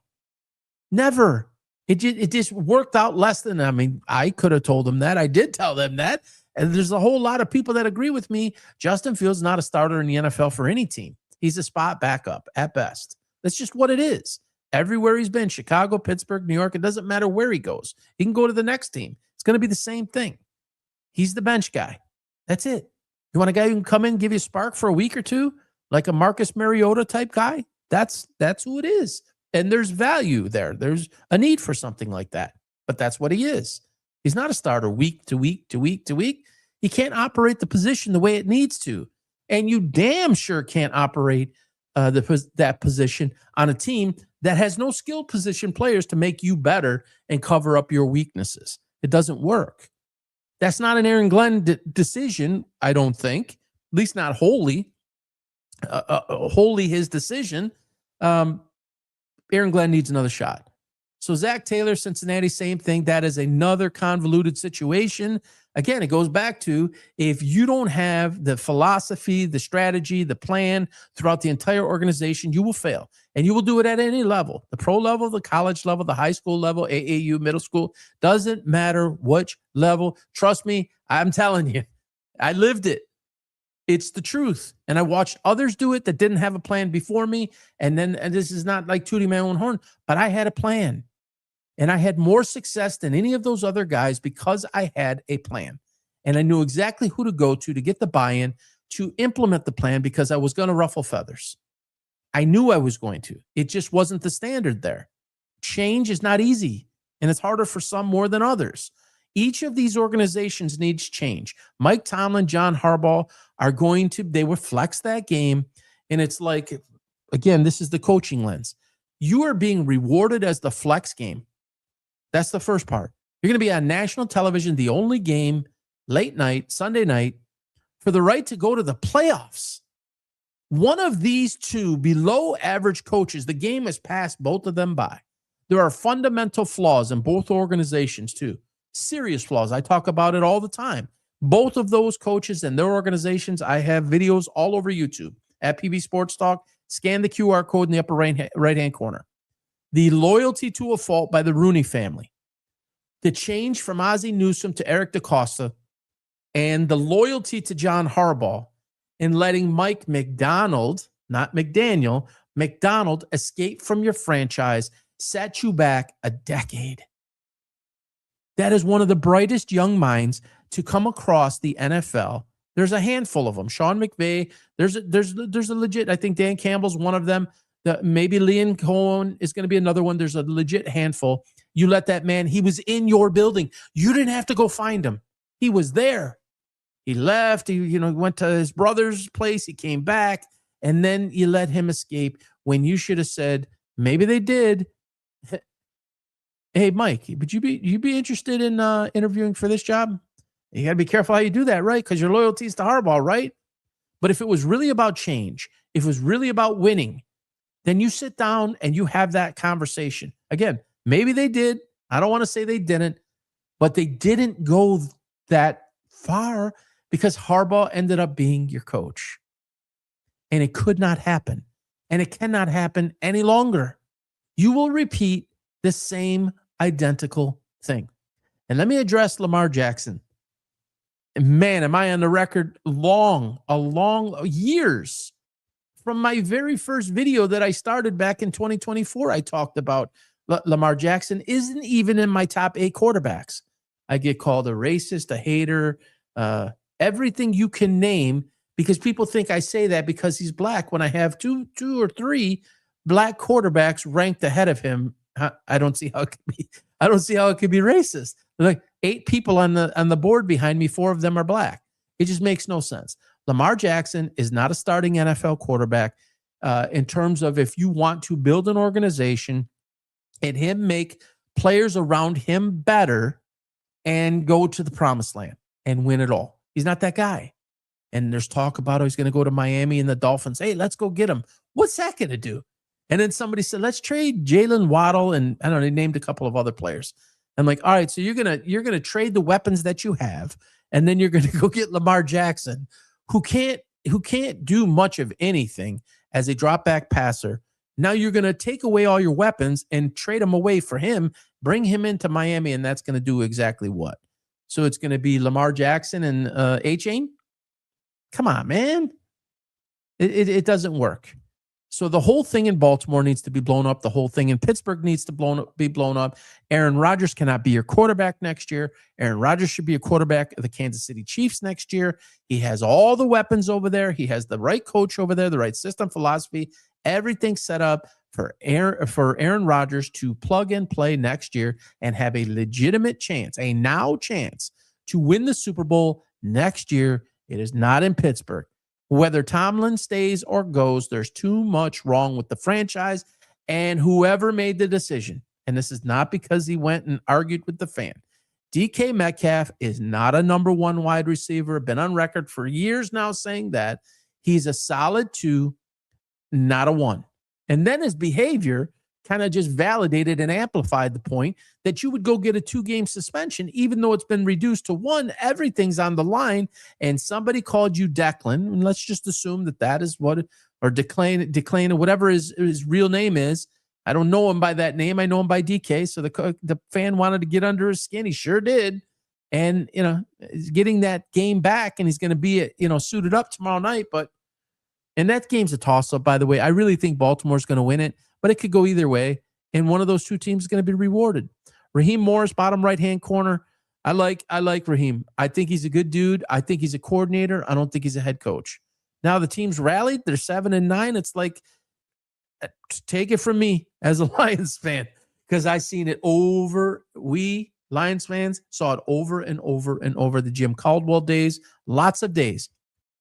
Never. It just worked out less than, I mean, I could have told them that. I did tell them that. And there's a whole lot of people that agree with me. Justin Fields is not a starter in the NFL for any team. He's a spot backup at best. That's just what it is. Everywhere he's been, Chicago, Pittsburgh, New York, it doesn't matter where he goes. He can go to the next team. It's going to be the same thing. He's the bench guy. That's it. You want a guy who can come in, give you a spark for a week or two, like a Marcus Mariota type guy? That's who it is. And there's value there. There's a need for something like that. But that's what he is. He's not a starter week to week to week to week. He can't operate the position the way it needs to. And you damn sure can't operate that position on a team that has no skilled position players to make you better and cover up your weaknesses. It doesn't work. That's not an Aaron Glenn decision, I don't think. At least not wholly his decision. Aaron Glenn needs another shot. So Zach Taylor, Cincinnati, same thing. That is another convoluted situation. Again, it goes back to, if you don't have the philosophy, the strategy, the plan throughout the entire organization, you will fail. And you will do it at any level, the pro level, the college level, the high school level, AAU, middle school. Doesn't matter which level. Trust me, I'm telling you, I lived it. It's the truth. And I watched others do it that didn't have a plan before me. And this is not like tooting my own horn, but I had a plan. And I had more success than any of those other guys because I had a plan. And I knew exactly who to go to get the buy-in to implement the plan, because I was going to ruffle feathers. I knew I was going to. It just wasn't the standard there. Change is not easy, and it's harder for some more than others. Each of these organizations needs change. Mike Tomlin, John Harbaugh they will flex that game. And it's like, again, this is the coaching lens. You are being rewarded as the flex game. That's the first part. You're going to be on national television, the only game, late night, Sunday night, for the right to go to the playoffs. One of these two below average coaches, the game has passed both of them by. There are fundamental flaws in both organizations too. Serious flaws. I talk about it all the time. Both of those coaches and their organizations, I have videos all over YouTube at PB Sports Talk. Scan the QR code in the upper right-hand corner. The loyalty to a fault by the Rooney family. The change from Ozzie Newsome to Eric DaCosta, and the loyalty to John Harbaugh in letting Mike McDonald, not McDaniel, McDonald escape from your franchise set you back a decade. That is one of the brightest young minds to come across the NFL. There's a handful of them. Sean McVay. There's a legit. I think Dan Campbell's one of them. Maybe Liam Cohen is going to be another one. There's a legit handful. You let that man. He was in your building. You didn't have to go find him. He was there. He left. He went to his brother's place. He came back, and then you let him escape when you should have said, maybe they did. Hey, Mike, would you be interested in interviewing for this job? You got to be careful how you do that, right? Because your loyalty is to Harbaugh, right? But if it was really about change, if it was really about winning, then you sit down and you have that conversation. Again, maybe they did. I don't want to say they didn't, but they didn't go that far because Harbaugh ended up being your coach. And it could not happen. And it cannot happen any longer. You will repeat the same identical thing. And let me address Lamar Jackson. Man, am I on the record years. From my very first video that I started back in 2024, I talked about Lamar Jackson isn't even in my top 8 quarterbacks. I get called a racist, a hater, everything you can name, because people think I say that because he's black when I have two or three black quarterbacks ranked ahead of him. I don't see how it can be I don't see how it could be racist. Like 8 people on the board behind me, 4 of them are black. It just makes no sense. Lamar Jackson is not a starting NFL quarterback in terms of if you want to build an organization and him make players around him better and go to the promised land and win it all. He's not that guy. And there's talk about he's going to go to Miami and the Dolphins. Hey, let's go get him. What's that going to do? And then somebody said, let's trade Jalen Waddle, and I don't know, they named a couple of other players. I'm like, all right, so you're gonna trade the weapons that you have, and then you're gonna go get Lamar Jackson, who can't do much of anything as a drop back passer. Now you're gonna take away all your weapons and trade them away for him, bring him into Miami, and that's gonna do exactly what? So it's gonna be Lamar Jackson and A-Chain? Come on, man. It doesn't work. So the whole thing in Baltimore needs to be blown up. The whole thing in Pittsburgh needs to be blown up. Aaron Rodgers cannot be your quarterback next year. Aaron Rodgers should be a quarterback of the Kansas City Chiefs next year. He has all the weapons over there. He has the right coach over there, the right system, philosophy, everything set up for Aaron Rodgers to plug and play next year and have a legitimate chance, a now chance to win the Super Bowl next year. It is not in Pittsburgh. Whether Tomlin stays or goes, there's too much wrong with the franchise and whoever made the decision. And this is not because he went and argued with the fan. DK Metcalf is not a number 1 wide receiver. Been on record for years now saying that. He's a solid 2, not a 1. And then his behavior kind of just validated and amplified the point that you would go get a 2-game suspension, even though it's been reduced to 1. Everything's on the line, and somebody called you Declan, and let's just assume that is what, or Declan, or whatever his real name is. I don't know him by that name. I know him by DK. So the fan wanted to get under his skin. He sure did. And, he's getting that game back, and he's going to be, suited up tomorrow night. And that game's a toss-up, by the way. I really think Baltimore's going to win it, but it could go either way, and one of those 2 teams is going to be rewarded. Raheem Morris, bottom right-hand corner. I like Raheem. I think he's a good dude. I think he's a coordinator. I don't think he's a head coach. Now the team's rallied. They're 7-9. It's like, take it from me as a Lions fan, because I seen it over. We Lions fans saw it over and over and over. The Jim Caldwell days, lots of days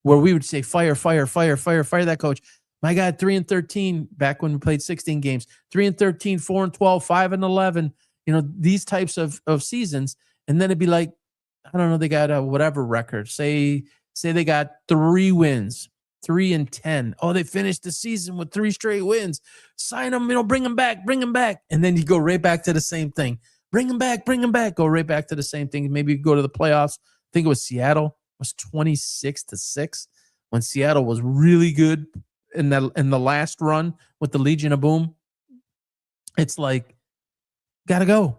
where we would say, fire that coach. My God, 3-13 back when we played 16 games, 3-13, 4-12, 5-11, these types of seasons. And then it'd be like, I don't know, they got a whatever record. Say they got 3 wins, 3-10. Oh, they finished the season with 3 straight wins. Sign them, bring them back. And then you go right back to the same thing. Bring them back. Go right back to the same thing. Maybe you go to the playoffs. I think it was Seattle. It was 26-6 when Seattle was really good in the last run with the Legion of Boom. It's like, gotta go.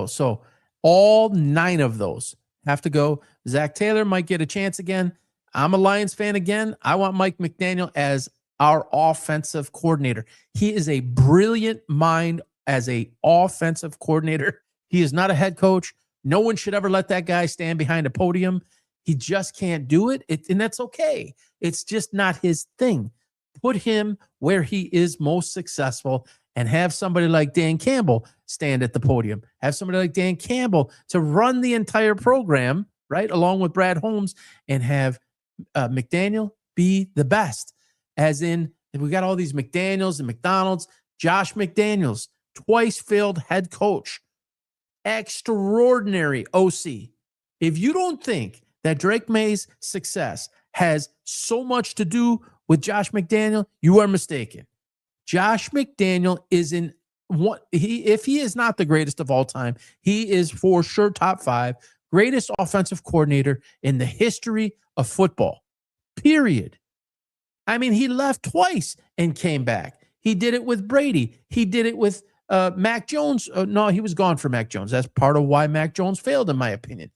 So all 9 of those have to go. Zach Taylor might get a chance again. I'm a Lions fan again. I want Mike McDaniel as our offensive coordinator. He is a brilliant mind as a offensive coordinator. He is not a head coach. No one should ever let that guy stand behind a podium. He just can't do it, and that's okay. It's just not his thing. Put him where he is most successful and have somebody like Dan Campbell stand at the podium. Have somebody like Dan Campbell to run the entire program, right, along with Brad Holmes, and have McDaniel be the best. As in, we got all these McDaniels and McDonald's. Josh McDaniels, twice failed head coach. Extraordinary OC. If you don't think that Drake May's success has so much to do with Josh McDaniel, you are mistaken. Josh McDaniel is if he is not the greatest of all time, he is for sure top 5 greatest offensive coordinator in the history of football. Period. I mean, he left twice and came back. He did it with Brady. He did it with Mac Jones. No, he was gone for Mac Jones. That's part of why Mac Jones failed, in my opinion.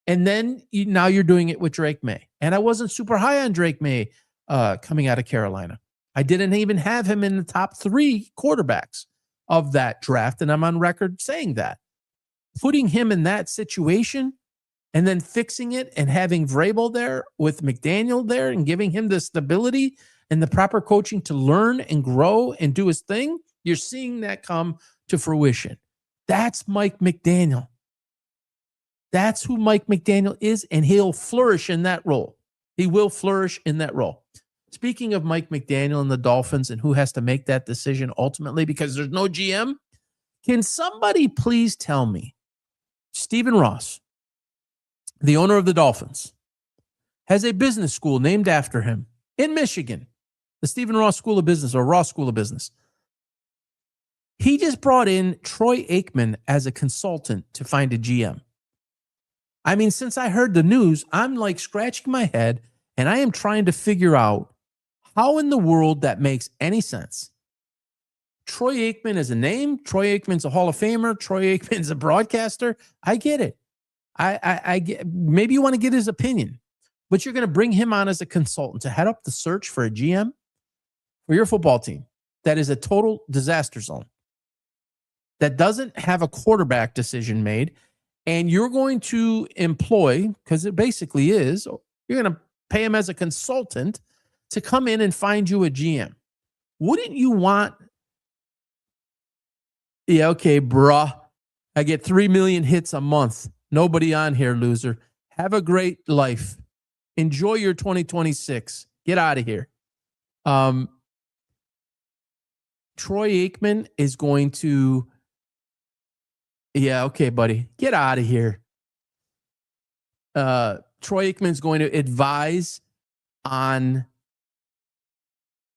And then now you're doing it with Drake May. And I wasn't super high on Drake May coming out of Carolina. I didn't even have him in the top 3 quarterbacks of that draft, and I'm on record saying that. Putting him in that situation and then fixing it and having Vrabel there with McDaniel there and giving him the stability and the proper coaching to learn and grow and do his thing, you're seeing that come to fruition. That's Mike McDaniel. That's who Mike McDaniel is, and he'll flourish in that role. He will flourish in that role. Speaking of Mike McDaniel and the Dolphins and who has to make that decision ultimately because there's no GM, can somebody please tell me, Stephen Ross, the owner of the Dolphins, has a business school named after him in Michigan, the Stephen Ross School of Business or Ross School of Business. He just brought in Troy Aikman as a consultant to find a GM. I mean, since I heard the news, I'm like scratching my head and I am trying to figure out how in the world that makes any sense. Troy Aikman is a name. Troy Aikman's a Hall of Famer. Troy Aikman's a broadcaster. I get it. I get, maybe you want to get his opinion, but you're going to bring him on as a consultant to head up the search for a GM for your football team that is a total disaster zone, that doesn't have a quarterback decision made, and you're going to employ, because it basically is, you're going to pay him as a consultant to come in and find you a GM. Wouldn't you want, yeah, okay, bruh, I get 3 million hits a month. Nobody on here, loser. Have a great life. Enjoy your 2026. Get out of here. Troy Aikman is going to, yeah, okay, buddy. Get out of here. Troy Aikman's going to advise on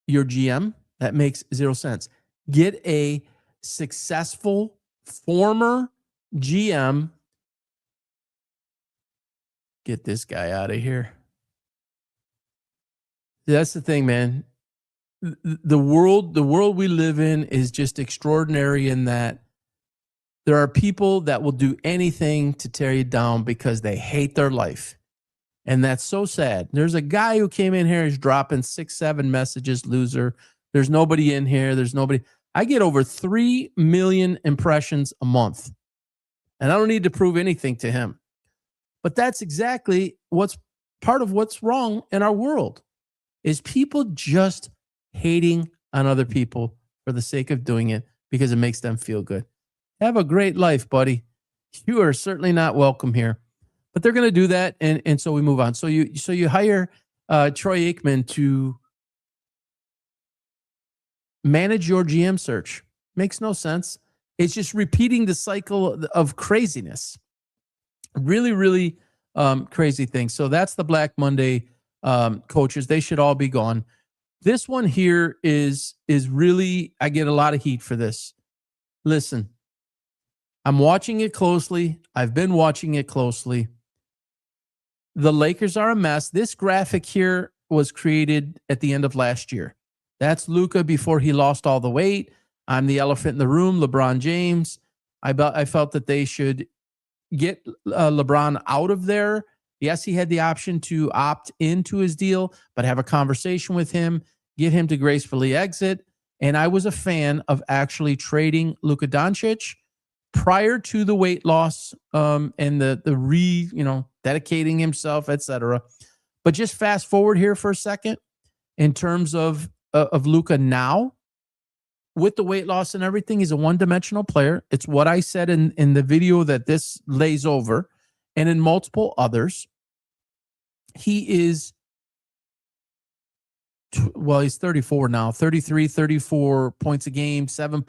your GM. That makes zero sense. Get a successful former GM. Get this guy out of here. That's the thing, man. The world we live in is just extraordinary in that there are people that will do anything to tear you down because they hate their life. And that's so sad. There's a guy who came in here, he's dropping 6-7 messages, loser. There's nobody in here. There's nobody. I get over 3 million impressions a month. And I don't need to prove anything to him. But that's exactly what's part of what's wrong in our world, is people just hating on other people for the sake of doing it because it makes them feel good. Have a great life, buddy. You are certainly not welcome here. But they're going to do that, and so we move on. So you hire Troy Aikman to manage your GM search. Makes no sense. It's just repeating the cycle of craziness. Really, really crazy thing. So that's the Black Monday coaches. They should all be gone. This one here is really, I get a lot of heat for this. Listen, I'm watching it closely. I've been watching it closely. The Lakers are a mess. This graphic here was created at the end of last year. That's Luka before he lost all the weight. I'm the elephant in the room, LeBron James. I felt that they should get LeBron out of there. Yes, he had the option to opt into his deal, but have a conversation with him, get him to gracefully exit. And I was a fan of actually trading Luka Doncic prior to the weight loss and the dedicating himself, etc. But just fast forward here for a second in terms of Luka now. With the weight loss and everything, he's a one-dimensional player. It's what I said in the video that this lays over, and in multiple others. He is, he's 34 now, 33, 34 points a game, 7,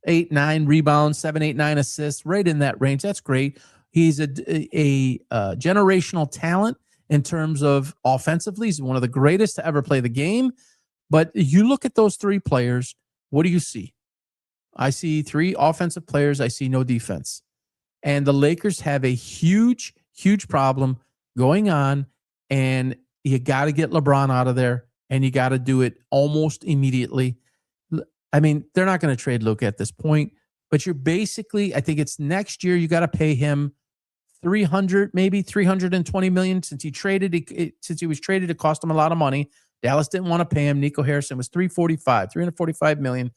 8, 9 rebounds, 7, 8, 9 assists, right in that range. That's great. He's a generational talent in terms of offensively. He's one of the greatest to ever play the game. But you look at those three players, what do you see? I see 3 offensive players. I see no defense. And the Lakers have a huge, huge problem going on. And you got to get LeBron out of there. And you got to do it almost immediately. I mean, they're not going to trade Luka at this point. But you're basically, I think it's next year, you got to pay him 300, maybe 320 million. Since he was traded, it cost him a lot of money. Dallas didn't want to pay him. Nico Harrison was 345 million,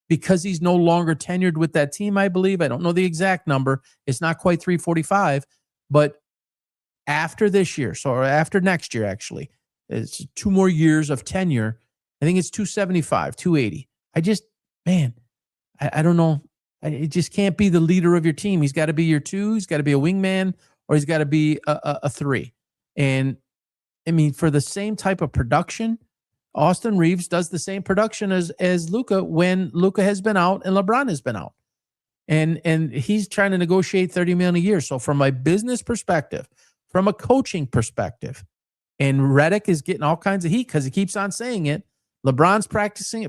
because he's no longer tenured with that team, I believe. I don't know the exact number. It's not quite 345, but after this year, or after next year, actually, it's 2 more years of tenure. I think it's 275, 280. I don't know. It just can't be the leader of your team. He's got to be your 2. He's got to be a wingman, or he's got to be a 3. And I mean, for the same type of production, Austin Reeves does the same production as Luka when Luka has been out and LeBron has been out. And he's trying to negotiate $30 million a year. So from a business perspective, from a coaching perspective, and Redick is getting all kinds of heat because he keeps on saying it. LeBron's practicing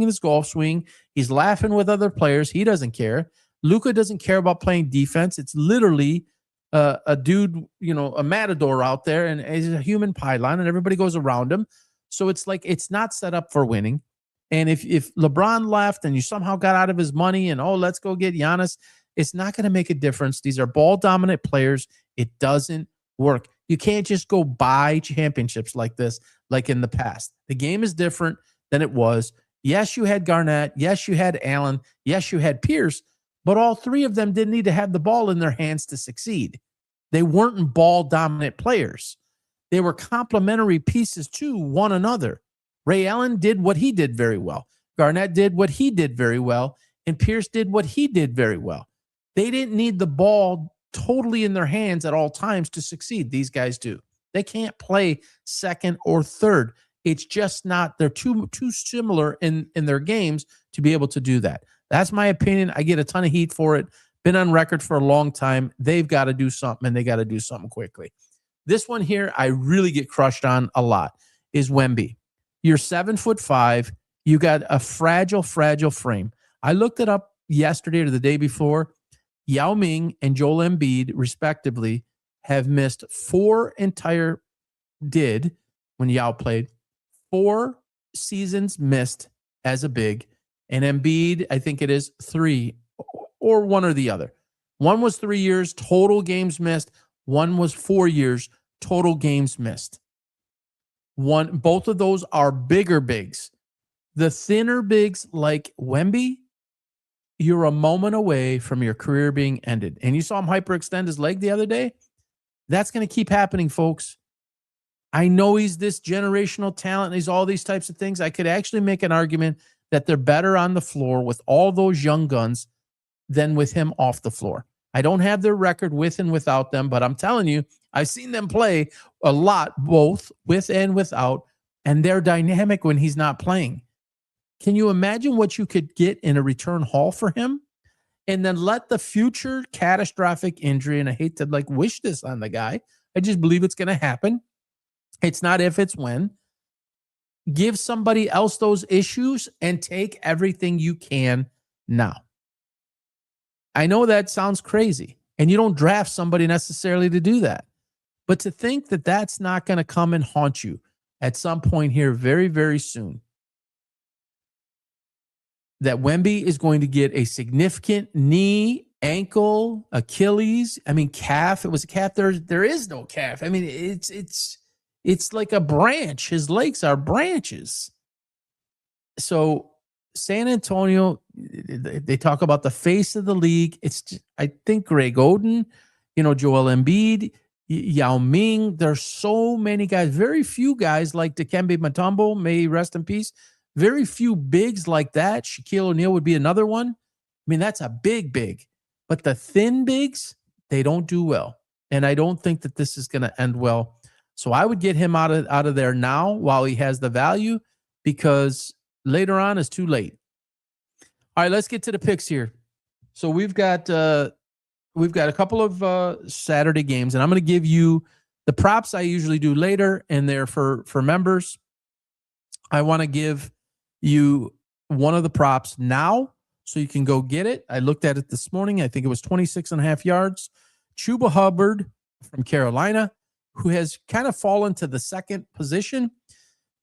in his golf swing. He's laughing with other players. He doesn't care. Luka doesn't care about playing defense. It's literally a dude, a matador out there, and he's a human pylon, and everybody goes around him. So it's like it's not set up for winning. And if LeBron left and you somehow got out of his money and, let's go get Giannis, it's not going to make a difference. These are ball-dominant players. It doesn't work. You can't just go buy championships like this, like in the past. The game is different than it was. Yes, you had Garnett. Yes, you had Allen. Yes, you had Pierce. But all 3 of them didn't need to have the ball in their hands to succeed. They weren't ball-dominant players. They were complementary pieces to one another. Ray Allen did what he did very well. Garnett did what he did very well. And Pierce did what he did very well. They didn't need the ball totally in their hands at all times to succeed. These guys do. They can't play second or third. It's just not, they're too similar in their games to be able to do that. That's my opinion. I get a ton of heat for it. Been on record for a long time. They've got to do something, and they got to do something quickly. This one here, I really get crushed on a lot, is Wemby. You're 7'5". You got a fragile frame. I looked it up yesterday or the day before. Yao Ming and Joel Embiid, respectively, have missed 4 entire, when Yao played, 4 seasons missed as a big. And Embiid, I think it is 3, or one or the other. One was 3 years, total games missed. One was 4 years, total games missed. Both of those are bigger bigs. The thinner bigs like Wemby, you're a moment away from your career being ended. And you saw him hyperextend his leg the other day. That's going to keep happening, folks. I know he's this generational talent and he's all these types of things. I could actually make an argument that they're better on the floor with all those young guns than with him off the floor. I don't have their record with and without them, but I'm telling you, I've seen them play a lot, both with and without, and they're dynamic when he's not playing. Can you imagine what you could get in a return haul for him? And then let the future catastrophic injury, and I hate to wish this on the guy, I just believe it's going to happen. It's not if, it's when. Give somebody else those issues and take everything you can now. I know that sounds crazy, and you don't draft somebody necessarily to do that. But to think that that's not going to come and haunt you at some point here very, very soon, that Wemby is going to get a significant knee, ankle, Achilles, calf. It was a calf. There is no calf. It's like a branch. His legs are branches. So San Antonio, they talk about the face of the league. It's just, I think Greg Oden, Joel Embiid, Yao Ming. There's so many guys. Very few guys like Dikembe Mutombo, may he rest in peace. Very few bigs like that. Shaquille O'Neal would be another one. That's a big. But the thin bigs, they don't do well. And I don't think that this is going to end well. So I would get him out of there now while he has the value, because later on is too late. All right, let's get to the picks here. So we've got a couple of Saturday games, and I'm going to give you the props I usually do later, and they're for members. I want to give you one of the props now so you can go get it. I looked at it this morning. I think it was 26.5 yards. Chuba Hubbard from Carolina, who has kind of fallen to the second position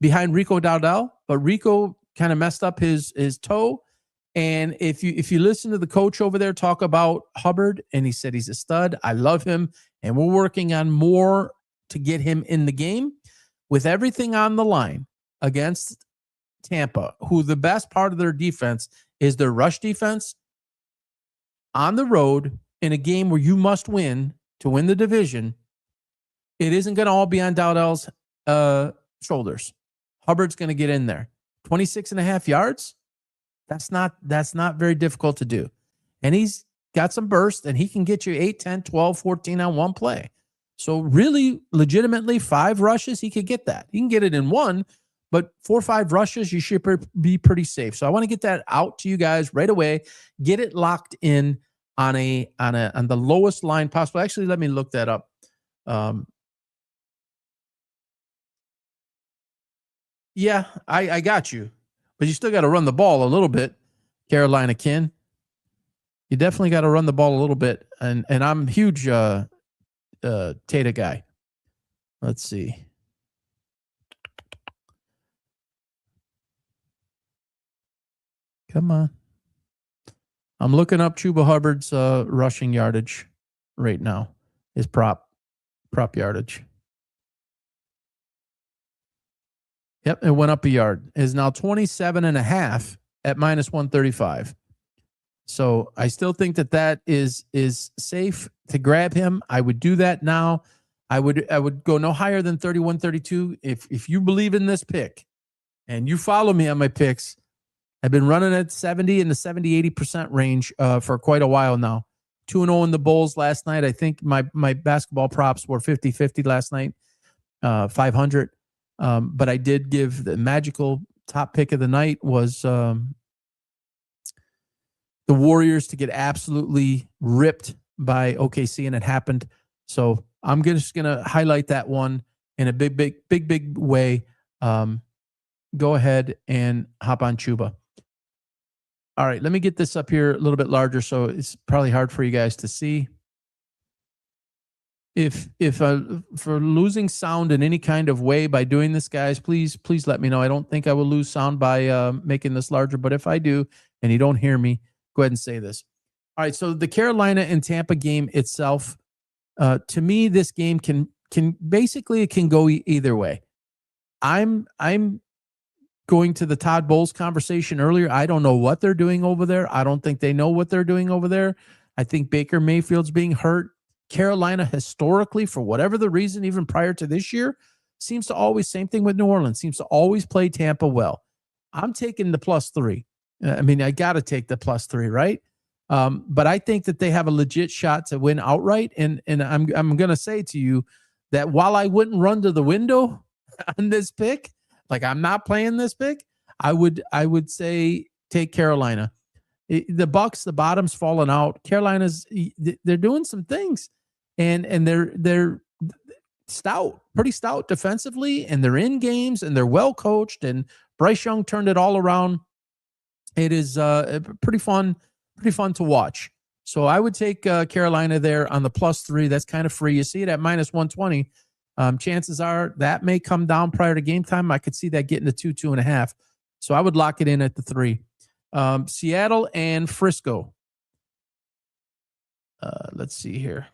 behind Rico Dowdell, but Rico kind of messed up his toe. And if you listen to the coach over there talk about Hubbard, and he said he's a stud, I love him, and we're working on more to get him in the game. With everything on the line against Tampa, who the best part of their defense is their rush defense, on the road in a game where you must win to win the division, it isn't going to all be on Dowdell's shoulders. Hubbard's going to get in there. 26.5 yards. That's not very difficult to do. and he's got some burst, and he can get you 8, 10, 12, 14 on one play. So really, legitimately, 5 rushes, he could get that. He can get it in one, but 4 or 5 rushes, you should be pretty safe. So I want to get that out to you guys right away. Get it locked in on the lowest line possible. Actually, let me look that up. Yeah, I got you, but you still got to run the ball a little bit, Carolina Kin. You definitely got to run the ball a little bit, and I'm huge Tata guy. Let's see. Come on. I'm looking up Chuba Hubbard's rushing yardage right now. His prop yardage. Yep, it went up a yard. It is now 27.5 at minus 135. So I still think that is safe to grab him. I would do that now. I would go no higher than 31, 32. If you believe in this pick and you follow me on my picks, I've been running at 70 in the 70, 80% range for quite a while now. 2-0 in the Bulls last night. I think my basketball props were 50-50 last night, 500. But I did give the magical top pick of the night was the Warriors to get absolutely ripped by OKC, and it happened. So I'm just going to highlight that one in a big way. Go ahead and hop on Chuba. All right, let me get this up here a little bit larger, so it's probably hard for you guys to see. If for losing sound in any kind of way by doing this, guys, please let me know. I don't think I will lose sound by making this larger, but if I do and you don't hear me, go ahead and say this. All right, so the Carolina and Tampa game itself, to me, this game can basically, it can go either way. I'm going to the Todd Bowles conversation earlier. I don't know what they're doing over there. I don't think they know what they're doing over there. I think Baker Mayfield's being hurt. Carolina historically, for whatever the reason, even prior to this year, seems to always, same thing with New Orleans, seems to always play Tampa well. I'm taking the +3. I mean, I got to take the +3, right? But I think that they have a legit shot to win outright. And I'm going to say to you that while I wouldn't run to the window on this pick, like I'm not playing this pick, I would say take Carolina. The Bucks, the bottom's fallen out. Carolina's, they're doing some things, and they're stout, pretty stout defensively, and they're in games, and they're well coached. And Bryce Young turned it all around. It is pretty fun to watch. So I would take Carolina there on the +3. That's kind of free. You see it at -120. Chances are that may come down prior to game time. I could see that getting to 2.5. So I would lock it in at the 3. Seattle and Frisco. Let's see here.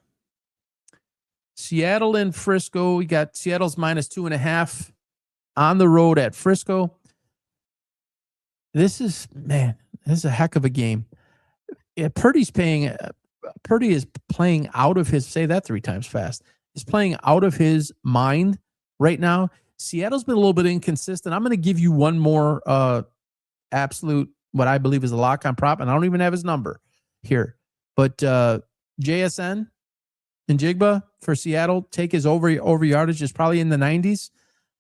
Seattle and Frisco. We got Seattle's -2.5 on the road at Frisco. This is a heck of a game. Yeah, Purdy is playing out of his, say that 3 times fast. He's playing out of his mind right now. Seattle's been a little bit inconsistent. I'm going to give you one more absolute, what I believe is a lock on prop, and I don't even have his number here. But JSN and Jigba for Seattle, take his over yardage is probably in the 90s.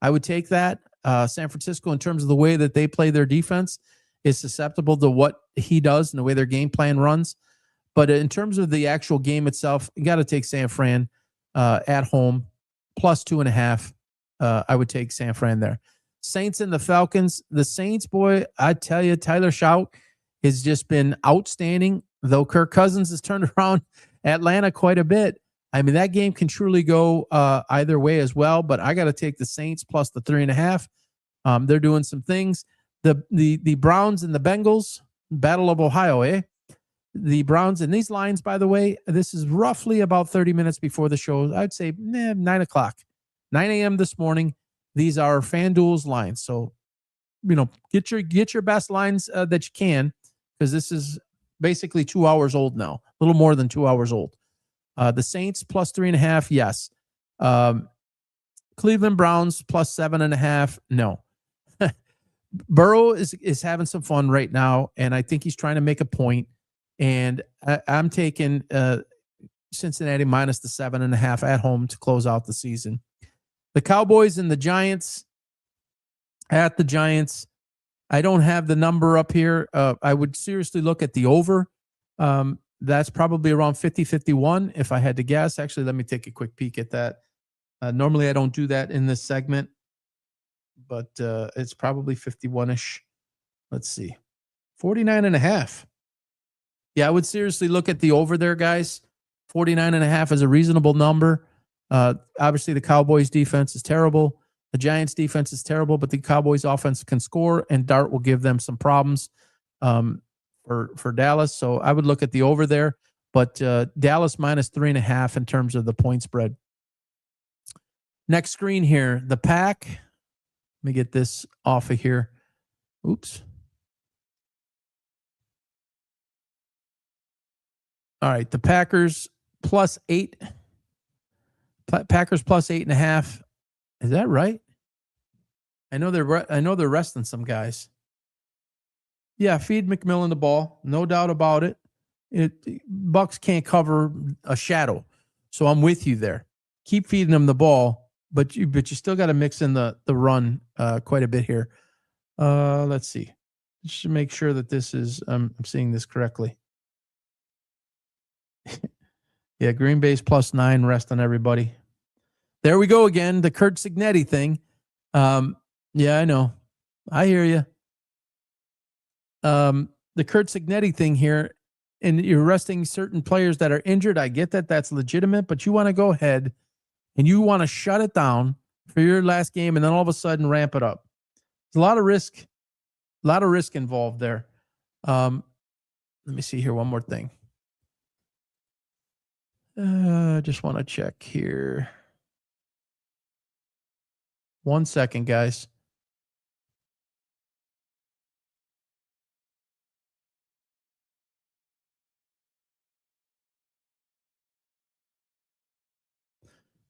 I would take that. San Francisco, in terms of the way that they play their defense, is susceptible to what he does and the way their game plan runs. But in terms of the actual game itself, you got to take San Fran at home, +2.5. I would take San Fran there. Saints and the Falcons. The Saints, boy, I tell you, Tyler Shough has just been outstanding, though Kirk Cousins has turned around Atlanta quite a bit. I mean, that game can truly go either way as well, but I got to take the Saints plus the 3.5. They're doing some things. The Browns and the Bengals, Battle of Ohio, eh? The Browns and these lines, by the way, this is roughly about 30 minutes before the show. I'd say 9 o'clock, 9 a.m. this morning. These are FanDuel's lines. So, get your best lines that you can, because this is basically 2 hours old now, a little more than 2 hours old. The Saints plus 3.5, yes. Cleveland Browns plus 7.5, no. Burrow is having some fun right now, and I think he's trying to make a point. And I'm taking Cincinnati minus the 7.5 at home to close out the season. The Cowboys and the Giants. At the Giants, I don't have the number up here. I would seriously look at the over. That's probably around 50-51 if I had to guess. Actually, let me take a quick peek at that. Normally, I don't do that in this segment, but it's probably 51-ish. Let's see. 49.5. Yeah, I would seriously look at the over there, guys. 49.5 is a reasonable number. Obviously, the Cowboys defense is terrible. The Giants defense is terrible, but the Cowboys offense can score, and Dart will give them some problems for Dallas. So I would look at the over there, but Dallas minus 3.5 in terms of the point spread. Next screen here, the Pack. Let me get this off of here. Oops. All right, the Packers plus 8. Packers plus 8.5. Is that right? I know they're resting some guys. Yeah, feed McMillan the ball, no doubt about it. Bucks can't cover a shadow, so I'm with you there. Keep feeding them the ball, but you still got to mix in the run quite a bit here. Let's see, just to make sure that this is I'm seeing this correctly. Yeah, Green Bay's plus 9, rest on everybody. There we go again, the Kurt Cignetti thing. Yeah, I know. I hear you. The Kurt Cignetti thing here, and you're resting certain players that are injured. I get that. That's legitimate, but you want to go ahead and you want to shut it down for your last game and then all of a sudden ramp it up. There's a lot of risk involved there. Let me see here. One more thing. Just want to check here. 1 second, guys.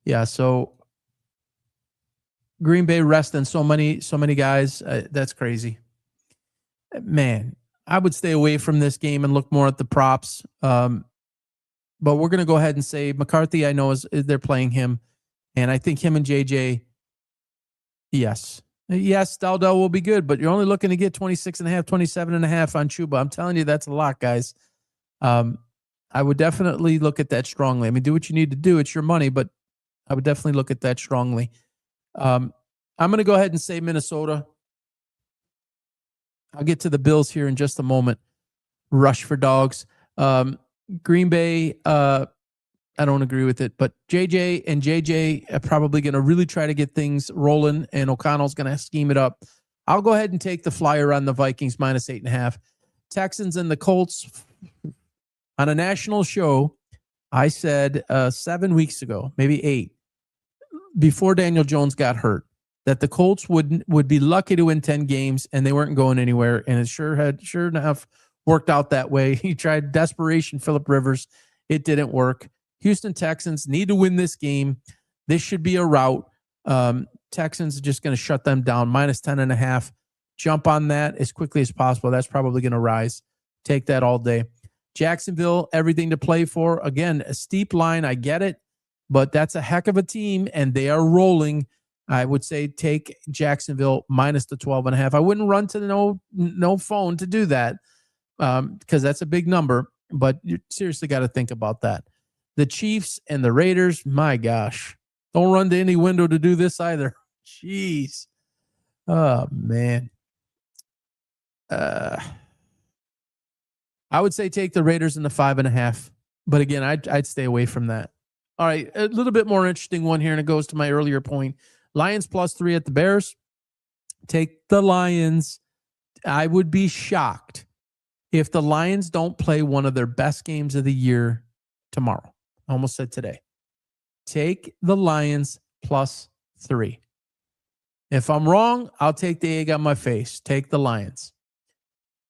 Yeah, so Green Bay resting so many guys. That's crazy. Man, I would stay away from this game and look more at the props. But we're going to go ahead and say McCarthy, I know, is they're playing him. And I think him and JJ, yes. Yes, Dowdell will be good, but you're only looking to get 26.5, 27.5 on Chuba. I'm telling you, that's a lot, guys. I would definitely look at that strongly. I mean, do what you need to do. It's your money, but I would definitely look at that strongly. I'm going to go ahead and say Minnesota. I'll get to the Bills here in just a moment. Rush for dogs. Green Bay, I don't agree with it, but JJ are probably going to really try to get things rolling, and O'Connell's going to scheme it up. I'll go ahead and take the flyer on the Vikings minus 8.5. Texans and the Colts. On a national show, I said 7 weeks ago, maybe 8, before Daniel Jones got hurt, that the Colts would be lucky to win 10 games, and they weren't going anywhere. And it sure enough worked out that way. He tried desperation, Phillip Rivers. It didn't work. Houston Texans need to win this game. This should be a rout. Texans are just going to shut them down. Minus 10.5. Jump on that as quickly as possible. That's probably going to rise. Take that all day. Jacksonville, everything to play for. Again, a steep line. I get it, but that's a heck of a team, and they are rolling. I would say take Jacksonville minus the 12.5. I wouldn't run to no phone to do that because that's a big number, but you seriously got to think about that. The Chiefs and the Raiders, my gosh. Don't run to any window to do this either. Jeez. Oh, man. I would say take the Raiders in the 5.5. But again, I'd stay away from that. All right, a little bit more interesting one here, and it goes to my earlier point. Lions plus 3 at the Bears. Take the Lions. I would be shocked if the Lions don't play one of their best games of the year tomorrow. I almost said today. Take the Lions plus 3. If I'm wrong, I'll take the egg on my face. Take the Lions.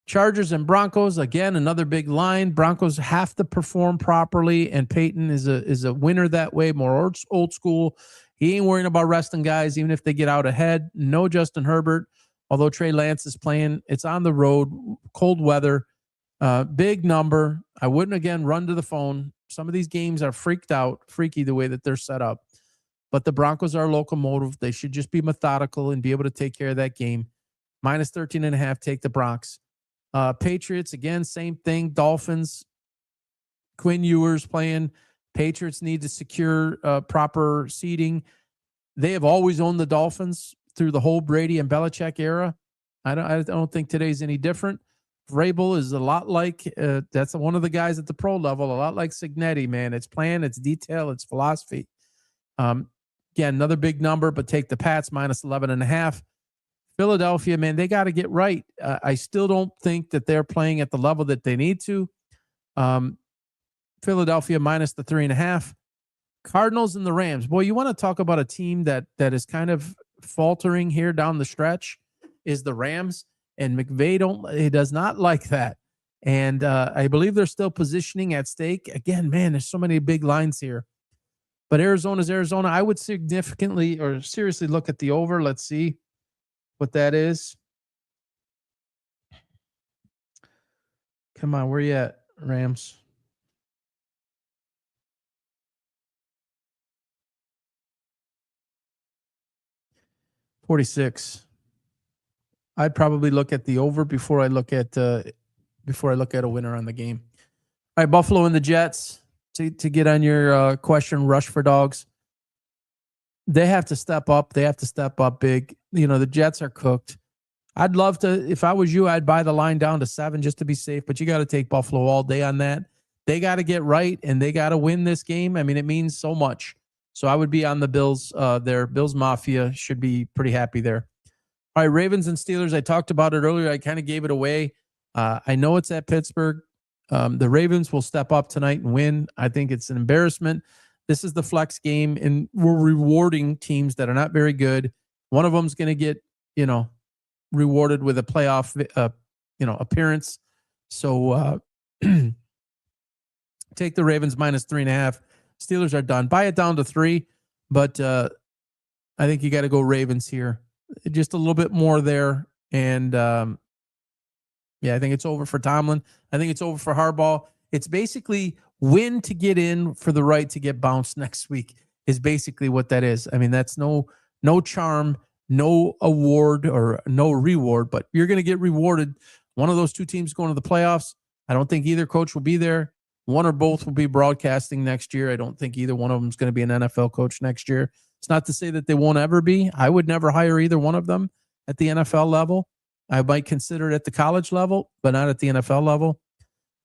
Chargers and Broncos, again, another big line. Broncos have to perform properly, and Peyton is a winner that way, more old school. He ain't worrying about resting guys, even if they get out ahead. No Justin Herbert, although Trey Lance is playing. It's on the road, cold weather. Big number. I wouldn't, again, run to the phone. Some of these games are freaky the way that they're set up. But the Broncos are a locomotive. They should just be methodical and be able to take care of that game. Minus 13.5, take the Bronx. Patriots, again, same thing. Dolphins, Quinn Ewers playing. Patriots need to secure proper seeding. They have always owned the Dolphins through the whole Brady and Belichick era. I don't think today's any different. Vrabel is a lot like that's one of the guys at the pro level, a lot like Cignetti, man. It's plan, it's detail, it's philosophy. Again, another big number, but take the Pats minus 11.5. Philadelphia, man, they got to get right. I still don't think that they're playing at the level that they need to. Philadelphia minus the 3.5. Cardinals and the Rams. Boy, you want to talk about a team that is kind of faltering here down the stretch is the Rams. And McVay he does not like that. And I believe they're still positioning at stake. Again, man, there's so many big lines here. But Arizona's Arizona. I would significantly or seriously look at the over. Let's see what that is. Come on, where you at, Rams? $46. I'd probably look at the over before I look at a winner on the game. All right, Buffalo and the Jets. To get on your question, rush for dogs. They have to step up. They have to step up big. You know, the Jets are cooked. I'd love to, if I was you, I'd buy the line down to 7 just to be safe, but you got to take Buffalo all day on that. They got to get right, and they got to win this game. I mean, it means so much. So I would be on the Bills there. Bills Mafia should be pretty happy there. All right, Ravens and Steelers. I talked about it earlier. I kind of gave it away. I know it's at Pittsburgh. The Ravens will step up tonight and win. I think it's an embarrassment. This is the flex game, and we're rewarding teams that are not very good. One of them is going to get, rewarded with a playoff, appearance. So take the Ravens minus 3.5. Steelers are done. Buy it down to 3, but I think you got to go Ravens here. Just a little bit more there, and I think it's over for Tomlin. I think it's over for Harbaugh. It's basically win to get in for the right to get bounced next week is basically what that is. I mean, that's no charm, no award or no reward, but you're going to get rewarded. One of those two teams going to the playoffs. I don't think either coach will be there. One or both will be broadcasting next year. I don't think either one of them is going to be an NFL coach next year. It's not to say that they won't ever be. I would never hire either one of them at the NFL level. I might consider it at the college level, but not at the NFL level.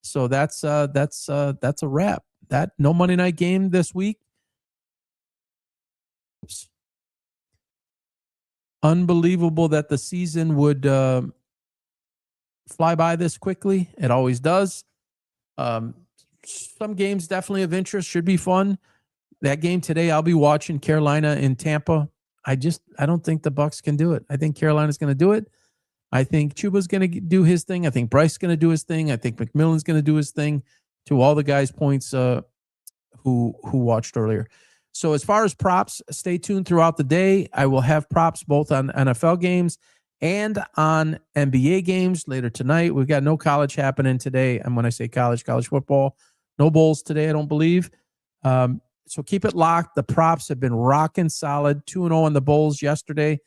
So that's a wrap. That no Monday night game this week. Unbelievable that the season would fly by this quickly. It always does. Some games definitely of interest, should be fun. That game today, I'll be watching Carolina in Tampa. I don't think the Bucs can do it. I think Carolina's going to do it. I think Chuba's going to do his thing. I think Bryce is going to do his thing. I think McMillan's going to do his thing. To all the guys' points who watched earlier. So as far as props, stay tuned throughout the day. I will have props both on NFL games and on NBA games later tonight. We've got no college happening today. And when I say college football, no bowls today, I don't believe. So keep it locked. The props have been rocking solid. 2-0 on the bowls yesterday.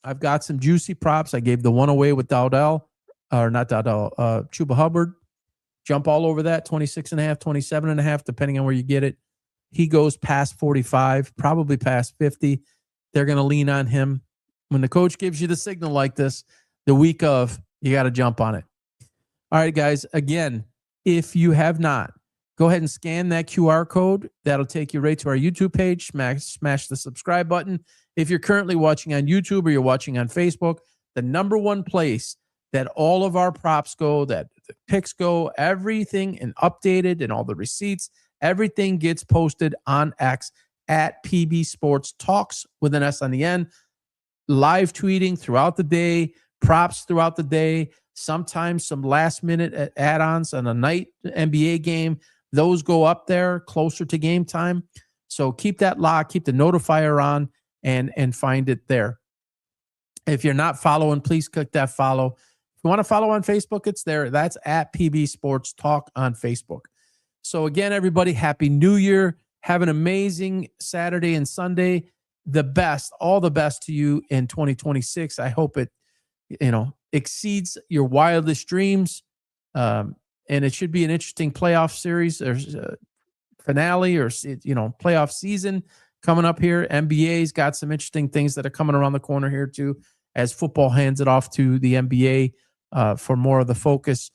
I've got some juicy props. I gave the one away with Chuba Hubbard. Jump all over that, 26.5, 27.5, depending on where you get it. He goes past 45, probably past 50. They're going to lean on him. When the coach gives you the signal like this, the week of, you got to jump on it. All right, guys. Again, if you have not, go ahead and scan that QR code. That'll take you right to our YouTube page. Smash the subscribe button. If you're currently watching on YouTube or you're watching on Facebook, the number one place that all of our props go, that the picks go, everything and updated and all the receipts, everything gets posted on X at PB Sports Talks with an S on the end. Live tweeting throughout the day, props throughout the day, sometimes some last minute add-ons on a night NBA game. Those go up there closer to game time. So keep that lock, keep the notifier on, and find it there. If you're not following, please click that follow. If you want to follow on Facebook, it's there. That's at PB Sports Talk on Facebook. So again, everybody, Happy New Year. Have an amazing Saturday and Sunday. The best, all the best to you in 2026. I hope it, exceeds your wildest dreams. And it should be an interesting playoff series. There's a finale or, playoff season coming up here. NBA's got some interesting things that are coming around the corner here too, as football hands it off to the NBA for more of the focus.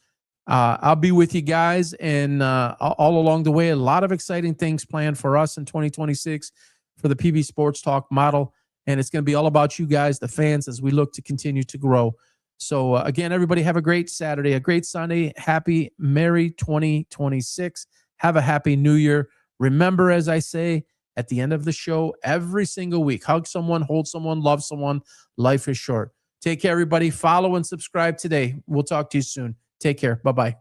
I'll be with you guys, and all along the way, a lot of exciting things planned for us in 2026 for the PB Sports Talk model, and it's going to be all about you guys, the fans, as we look to continue to grow. So again, everybody have a great Saturday, a great Sunday. Happy, merry 2026. Have a happy New Year. Remember, as I say at the end of the show every single week, hug someone, hold someone, love someone. Life is short. Take care, everybody. Follow and subscribe today. We'll talk to you soon. Take care. Bye-bye.